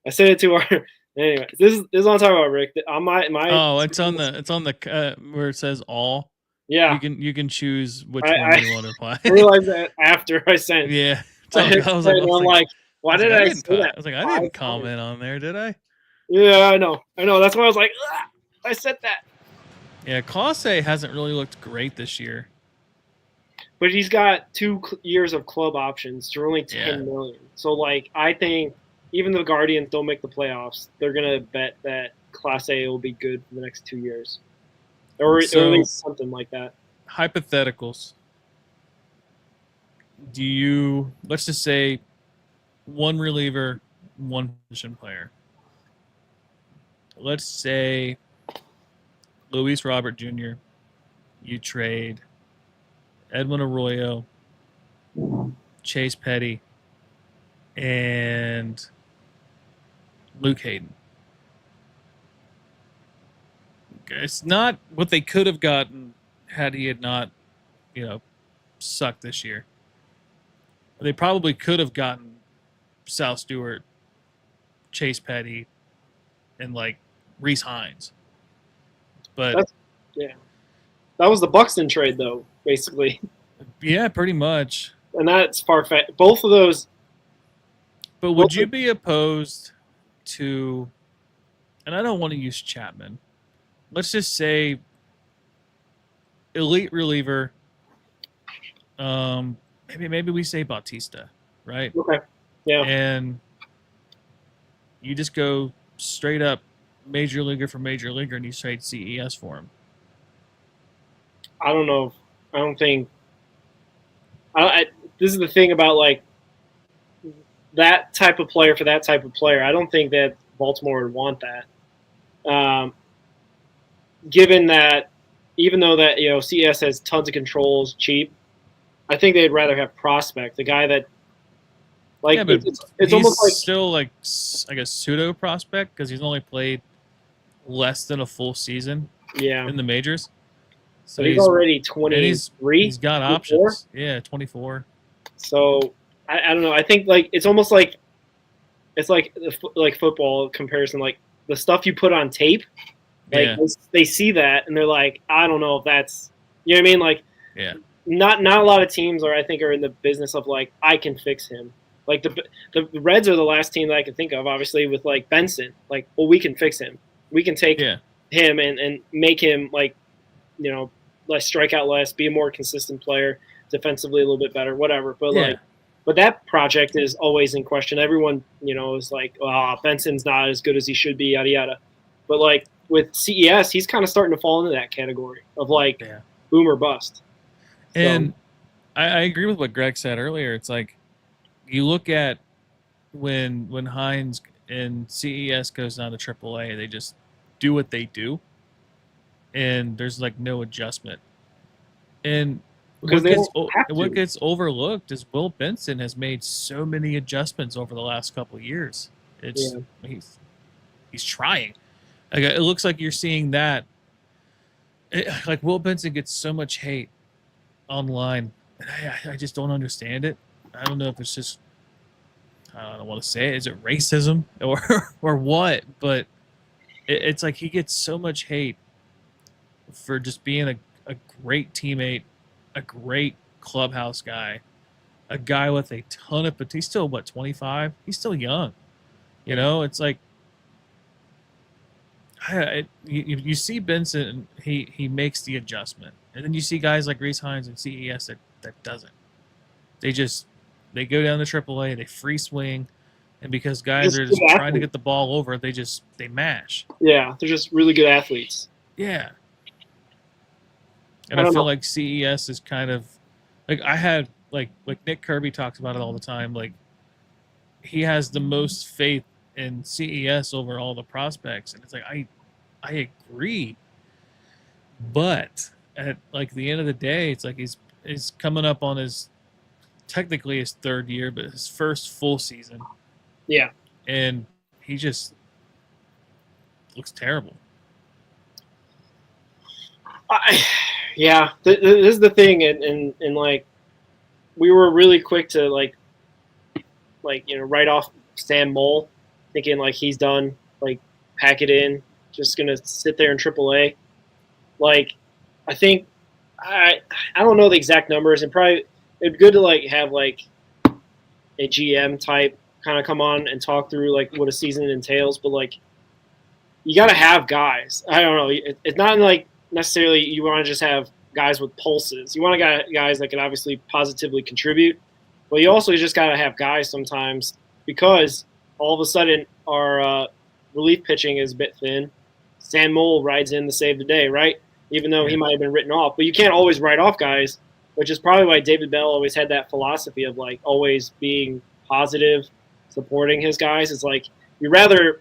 I sent it to our. Anyway, this is what I'm talking about, Rick. On my. Oh, it's on the where it says all. Yeah, you can choose which one you want to apply. I realized that after I sent. Yeah, I was like, why did I say that? I was like, I didn't comment on there, did I? Yeah, I know. That's why I was like, I said that. Yeah, Class A hasn't really looked great this year. But he's got 2 years of club options for only $10 million. So, like, I think even though the Guardians don't make the playoffs, they're gonna bet that Class A will be good for the next 2 years, or at least something like that. Hypotheticals. Let's just say, one reliever, one position player. Let's say Luis Robert Jr. You trade Edwin Arroyo, Chase Petty, and Luke Hayden. It's not what they could have gotten had he had not, sucked this year. They probably could have gotten Sal Stewart, Chase Petty, and like Reese Hines. But that was the Buxton trade, though, basically. Yeah, pretty much. And that's far-fetched. Both of those. But would you be opposed to? And I don't want to use Chapman. Let's just say elite reliever. Maybe we say Bautista, right? Okay. Yeah. And you just go straight up major leaguer for major leaguer, and you trade CES for him. I don't know. I don't think. This is the thing about like that type of player for that type of player. I don't think that Baltimore would want that. Given that, even though that CS has tons of controls, cheap, I think they'd rather have Prospect, the guy that like it's almost like still like I guess pseudo prospect because he's only played less than a full season. in the majors. So he's already 23. He's got 24? Options. Yeah, 24. So I don't know. I think like it's almost like it's like football comparison. Like the stuff you put on tape, like they see that and they're like, I don't know if that's what I mean. Like not a lot of teams are in the business of like I can fix him. Like the Reds are the last team that I can think of, obviously with like Benson. Like, well, we can fix him. We can take him and make him like, less strikeout less, be a more consistent player, defensively a little bit better, whatever. But like But that project is always in question. Everyone, is like, Benson's not as good as he should be, yada yada. But like with CES, he's kind of starting to fall into that category of like boom or bust. And I agree with what Greg said earlier. It's like you look at when Hines and CES goes down to AAA, they just do what they do, and there's like no adjustment. And what gets overlooked is Will Benson has made so many adjustments over the last couple of years. He's trying. Like, it looks like you're seeing that. Like Will Benson gets so much hate online, and I just don't understand it. I don't know if it's just, I don't want to say it. Is it racism or what? But it's like he gets so much hate for just being a great teammate, a great clubhouse guy, a guy with a ton of potential. He's still, 25? He's still young. It's like, you see Benson, he makes the adjustment. And then you see guys like Reese Hines and CES that doesn't. They go down to AAA, they free swing, and because guys are just trying to get the ball over, they mash. Yeah, they're just really good athletes. Yeah. And I feel like CES is kind of like, I had like Nick Kirby talks about it all the time. Like, he has the most faith in CES over all the prospects, and it's like I agree, but at like the end of the day, it's like he's coming up on technically his third year, but his first full season. Yeah, and he just looks terrible. This is the thing, and like we were really quick to like write off Sam Mole, thinking like he's done, like pack it in, just gonna sit there in AAA. Like, I think I don't know the exact numbers, and probably it'd be good to like have like a GM type kind of come on and talk through like what a season entails. But like, you got to have guys. I don't know. It's not like necessarily you want to just have guys with pulses. You want to got guys that can obviously positively contribute, but you also just got to have guys sometimes, because all of a sudden our relief pitching is a bit thin. Sam Mole rides in to save the day, right? Even though he might have been written off. But you can't always write off guys, which is probably why David Bell always had that philosophy of like always being positive, supporting his guys. It's like you rather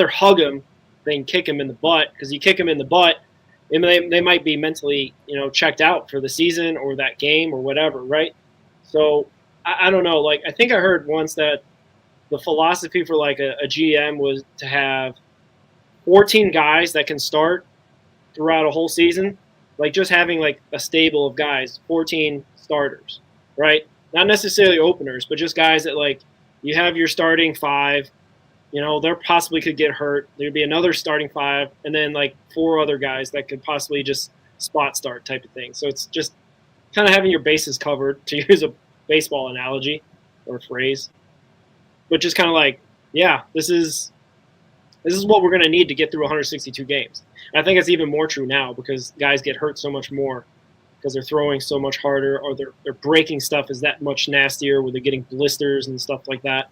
hug him than kick him in the butt, because you kick him in the butt, and they might be mentally checked out for the season or that game or whatever, right? So I don't know. Like, I think I heard once that the philosophy for like a GM was to have 14 guys that can start throughout a whole season, like just having like a stable of guys, 14 starters, right? Not necessarily openers, but just guys that like you have your starting five, there possibly could get hurt. There'd be another starting five, and then like 4 other guys that could possibly just spot start type of thing. So it's just kind of having your bases covered, to use a baseball analogy or phrase, but just kind of like, yeah, this is what we're going to need to get through 162 games. And I think it's even more true now, because guys get hurt so much more because they're throwing so much harder, or their breaking stuff is that much nastier, where they're getting blisters and stuff like that.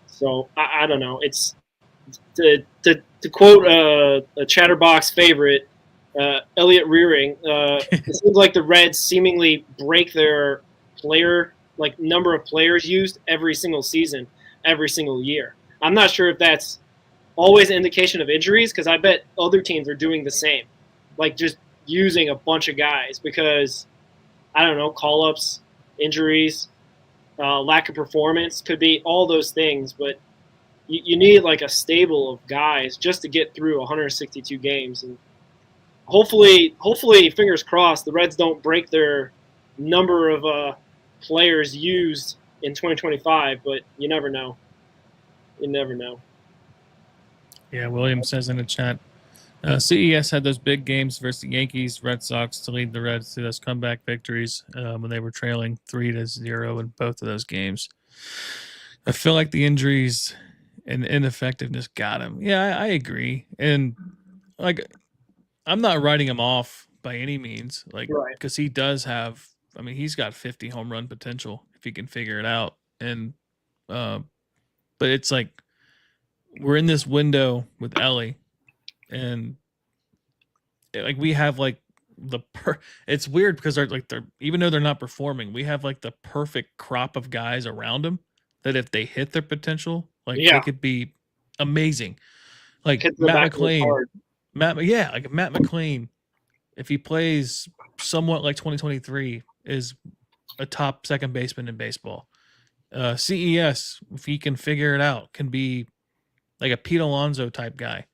So I don't know. It's to quote a Chatterbox favorite, Elliot Rearing. It seems like the Reds seemingly break their number of players used every single season, every single year. I'm not sure if that's always an indication of injuries, because I bet other teams are doing the same, like just using a bunch of guys because, I don't know, call-ups, injuries, lack of performance, could be all those things. But you need like a stable of guys just to get through 162 games. And hopefully, fingers crossed, the Reds don't break their number of players used in 2025, but you never know. You never know. Yeah, William says in the chat, CES had those big games versus the Yankees, Red Sox to lead the Reds to those comeback victories when they were trailing 3-0 in both of those games. I feel like the injuries and ineffectiveness got him. Yeah, I agree. And like, I'm not writing him off by any means, like, because he does have, I mean, he's got 50 home run potential if he can figure it out. and but it's like we're in this window with Ellie, and like we have like it's weird because they're even though they're not performing, we have like the perfect crop of guys around them that if they hit their potential, like they could be amazing. Like Matt McClain, like Matt McClain, if he plays somewhat like 2023, is a top second baseman in baseball. CES, if he can figure it out, can be like a Pete Alonso type guy.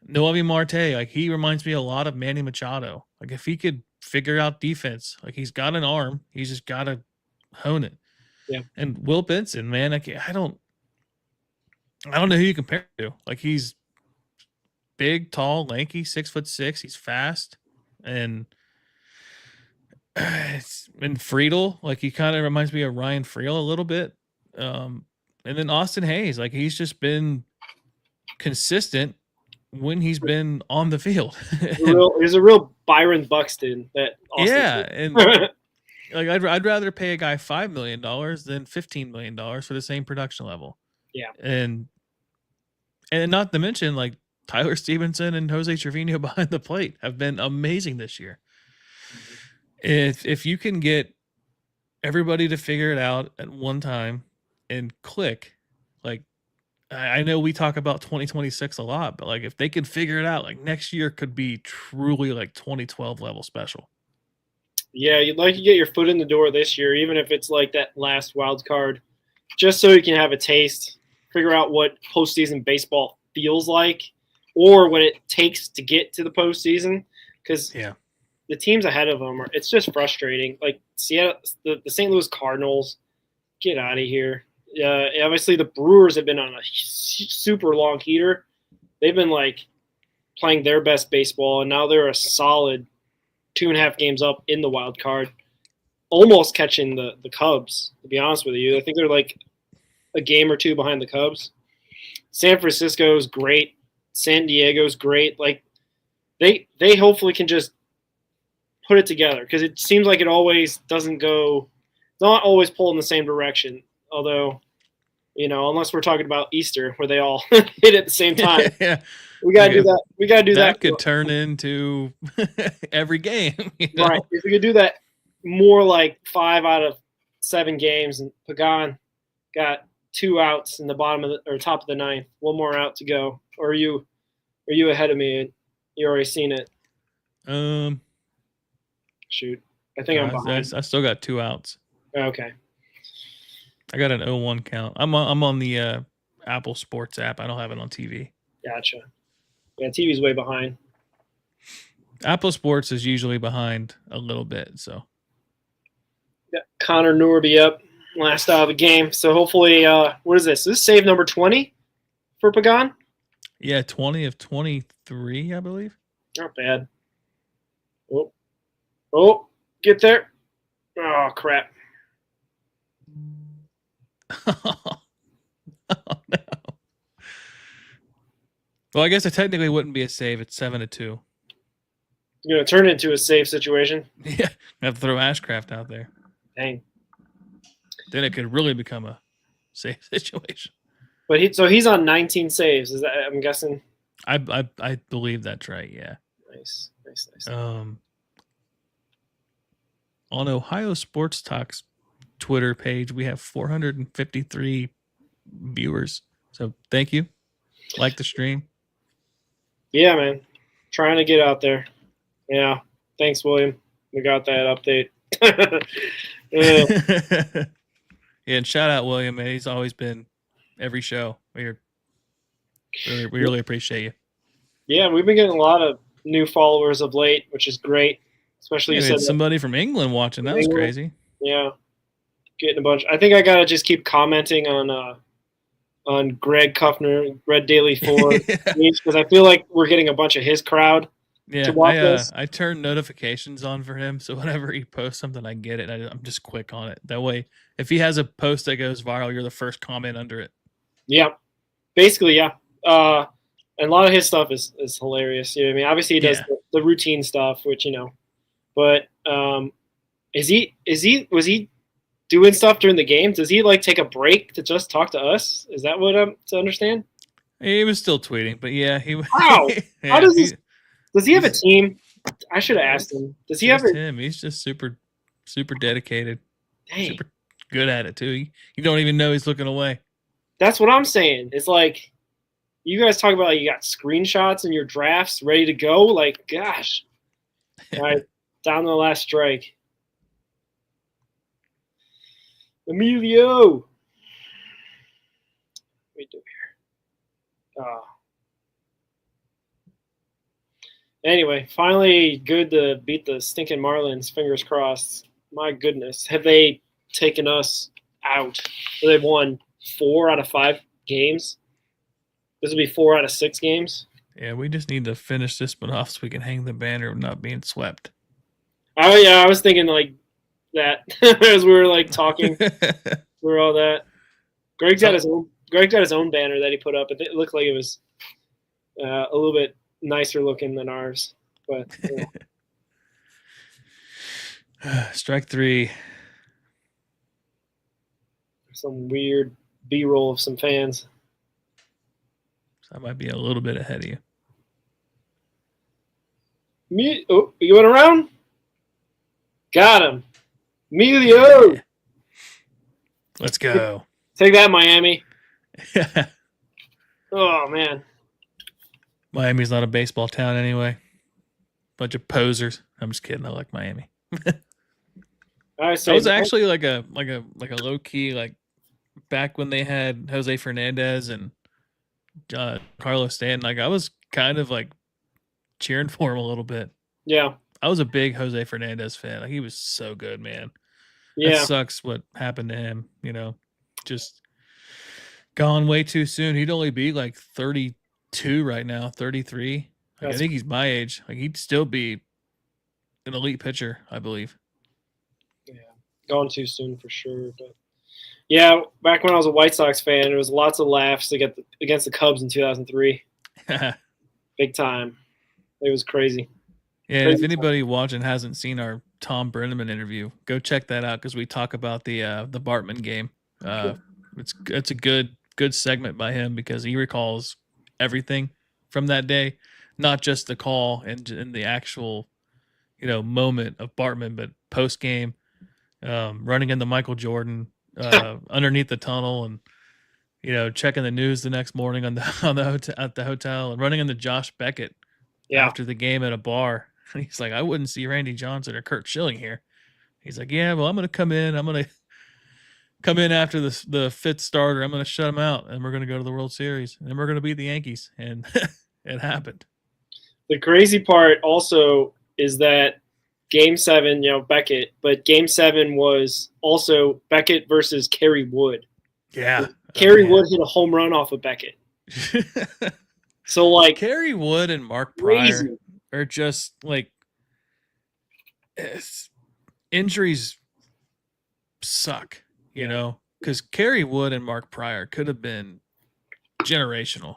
Noemi Marte, like he reminds me a lot of Manny Machado. Like if he could figure out defense, like he's got an arm, he's just got to hone it. Yeah. And Will Benson, man, I don't know who you compare to. Like he's big, tall, lanky, 6'6". He's fast, and Friedel, like he kind of reminds me of Ryan Friel a little bit. And then Austin Hayes, like he's just been consistent when he's been on the field. He's a real Byron Buxton. That Austin and like I'd rather pay a guy $5 million than $15 million for the same production level. Yeah, and not to mention like Tyler Stevenson and Jose Trevino behind the plate have been amazing this year. If you can get everybody to figure it out at one time and click, like I know we talk about 2026 a lot, but like if they can figure it out, like next year could be truly like 2012 level special. Yeah, you'd like to get your foot in the door this year, even if it's like that last wild card, just so you can have a taste, figure out what postseason baseball feels like, or what it takes to get to the postseason. Because the teams ahead of them it's just frustrating. Like Seattle, the St. Louis Cardinals, get out of here. Obviously the Brewers have been on a super long heater. They've been like playing their best baseball, and now they're a solid 2.5 games up in the wild card, almost catching the Cubs, to be honest with you. I think they're like a game or two behind the Cubs. San Francisco's great. San Diego's great. Like they hopefully can just put it together, because it seems like it always doesn't go, not always pull in the same direction. Although, unless we're talking about Easter where they all hit at the same time. Yeah. We gotta do that. We gotta do that. That could turn into every game. Right. If we could do that more like 5 out of 7 games, and Pagan got 2 outs in the top of the 9th, 1 more out to go. Or are you ahead of me? You already seen it. Shoot. I think I'm behind. I still got 2 outs. Okay. I got an 0-1 count. I'm on the Apple Sports app. I don't have it on TV. Gotcha. Yeah, TV's way behind. Apple Sports is usually behind a little bit, so. Got Connor Norby up last out of the game. So hopefully, what is this? Is this save number 20 for Pagan? Yeah, 20 of 23, I believe. Not bad. Oh, get there. Oh, crap. Oh, no. Well, I guess it technically wouldn't be a save. It's 7-2. It's going to turn into a save situation. Yeah, I have to throw Ashcraft out there. Dang. Then it could really become a save situation. But he's on 19 saves. Is that, I'm guessing? I believe that's right. Yeah. Nice. On Ohio Sports Talk's Twitter page, we have 453 viewers. So thank you. Like the stream. Yeah, man. Trying to get out there. Yeah. Thanks, William. We got that update. Yeah, and shout out William, man. He's always been every show. We really appreciate you. Yeah, we've been getting a lot of new followers of late, which is great. Especially you said somebody from England watching. That was crazy. Yeah. Getting a bunch. I think I gotta just keep commenting on Greg Kuffner, RedsDaily4, because I feel like we're getting a bunch of his crowd. Yeah, I turn notifications on for him, so whenever he posts something, I get it. I'm just quick on it. That way, if he has a post that goes viral, you're the first comment under it. Yeah, basically, yeah. And a lot of his stuff is hilarious. You know what I mean? Obviously, he does the routine stuff, which but was he doing stuff during the game? Does he like take a break to just talk to us? Is that what I'm to understand? He was still tweeting, but yeah, he. How? Yeah, How does he have a he's- team? I should have yeah, asked him. Does he have just a him. He's just super, super dedicated, dang? super good at it too. You don't even know he's looking away. That's what I'm saying. It's like you guys talk about like you got screenshots in your drafts ready to go. Like, gosh. All right, down to the last strike. Emilio. What do we do here? Anyway, finally good to beat the stinking Marlins. Fingers crossed. My goodness. Have they taken us out? They've won 4 out of 5 games. This will be 4 out of 6 games. Yeah, we just need to finish this one off so we can hang the banner of not being swept. Oh yeah, I was thinking like that as we were like talking through all that. Greg got his own banner that he put up. It looked like it was a little bit nicer looking than ours, but Strike 3. some weird B-roll of some fans. So I might be a little bit ahead of you. Oh, you went around? Got him. Emilio. Yeah. Let's go. Take that, Miami. Oh, man. Miami's not a baseball town anyway. Bunch of posers. I'm just kidding. I like Miami. All right, so That was actually like a low key, like back when they had Jose Fernandez and Carlos Stanton. Like I was kind of like cheering for him a little bit. yeah. I was a big Jose Fernandez fan. Like, he was so good, man. Yeah. That sucks what happened to him, just gone way too soon. He'd only be like 32 right now, 33. Like, I think he's my age. Like he'd still be an elite pitcher, I believe. Yeah. Gone too soon for sure. But yeah, back when I was a White Sox fan, there was lots of laughs against the Cubs in 2003. Big time. It was crazy. Yeah, and if anybody watching hasn't seen our Tom Brenneman interview, go check that out because we talk about the Bartman game. It's a good segment by him because he recalls everything from that day, not just the call and the actual moment of Bartman, but post game, running into Michael Jordan underneath the tunnel and checking the news the next morning at the hotel and running into Josh Beckett after the game at a bar. He's like, I wouldn't see Randy Johnson or Kurt Schilling here. He's like, yeah, well, I'm going to come in. I'm going to come in after the fifth starter. I'm going to shut him out, and we're going to go to the World Series, and then we're going to beat the Yankees. And it happened. The crazy part also is that Game 7, Beckett, but Game 7 was also Beckett versus Kerry Wood. Yeah. Kerry Wood hit a home run off of Beckett. So, like, Kerry Wood and Mark Pryor crazy. are just like injuries suck, because Kerry Wood and Mark Pryor could have been generational,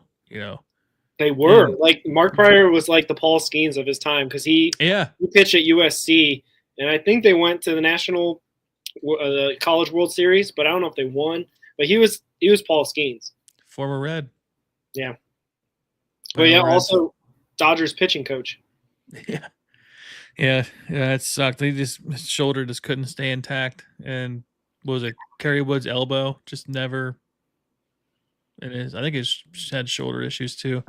They were. Like, Mark Pryor was like the Paul Skeens of his time because he pitched at USC, and I think they went to the National College World Series, but I don't know if they won. But he was Paul Skeens. Former Red. Yeah. But yeah, also Dodgers pitching coach. Yeah, it sucked. His shoulder just couldn't stay intact, and what was it Kerry Wood's elbow just never. And I think he's had shoulder issues too.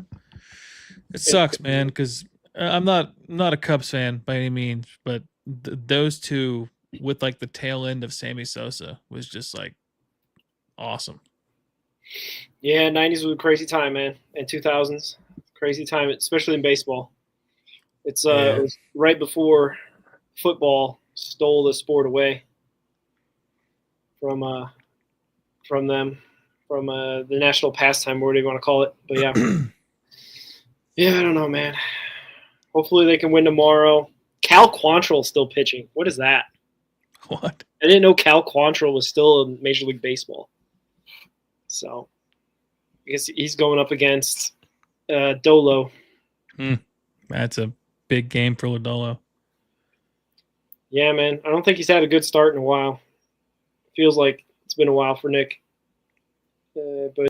It sucks, man, because I'm not a Cubs fan by any means, but those two with like the tail end of Sammy Sosa was just like awesome. Yeah, 90s was a crazy time, man, and 2000s. Crazy time, especially in baseball. It was right before football stole the sport away from them, from the national pastime, whatever you want to call it. But yeah, yeah, I don't know, man. Hopefully they can win tomorrow. Cal Quantrill's still pitching. What is that? What? I didn't know Cal Quantrill was still in Major League Baseball. So I guess he's going up against Dolo. That's a big game for Lodolo. Yeah, man. I don't think he's had a good start in a while Feels like it's been a while for Nick. But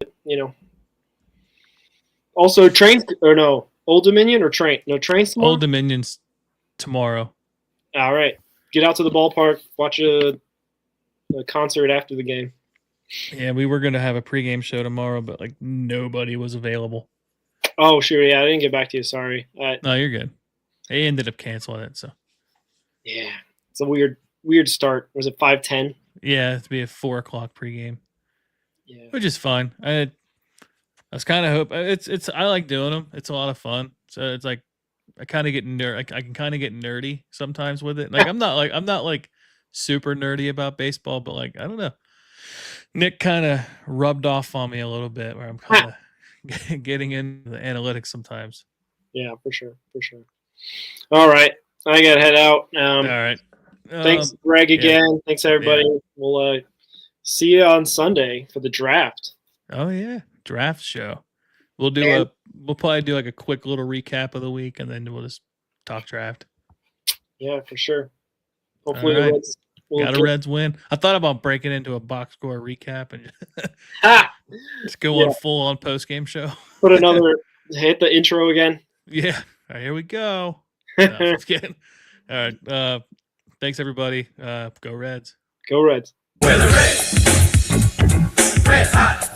also Old Dominion or Train? No, Train's tomorrow. Old Dominion's tomorrow. All right, get out to the ballpark, watch a concert after the game. Yeah, we were gonna have a pregame show tomorrow, but like nobody was available. Oh, sure. Yeah, I didn't get back to you. Sorry. No, you're good. They ended up canceling it, so. Yeah, it's a weird start. Was it 5:10? Yeah, it'd be a 4:00 pregame. Yeah. Which is fine. I was kind of hope it's I like doing them. It's a lot of fun. So it's like I kind of get I can kind of get nerdy sometimes with it. Like I'm not like super nerdy about baseball, but like I don't know. Nick kind of rubbed off on me a little bit where I'm kind of getting into the analytics sometimes. Yeah, for sure. All right, I gotta head out. All right. Thanks, Greg, again. Yeah. Thanks, everybody. Yeah. We'll see you on Sunday for the draft. Oh yeah, draft show. We'll probably do like a quick little recap of the week, and then we'll just talk draft. Yeah, for sure. Hopefully, the Reds got a Reds win. I thought about breaking into a box score recap and just go on full on post game show. Hit the intro again. Yeah, all right, here we go. No, just kidding. All right, thanks everybody. Go Reds. Go Reds. We're the Reds. Red hot.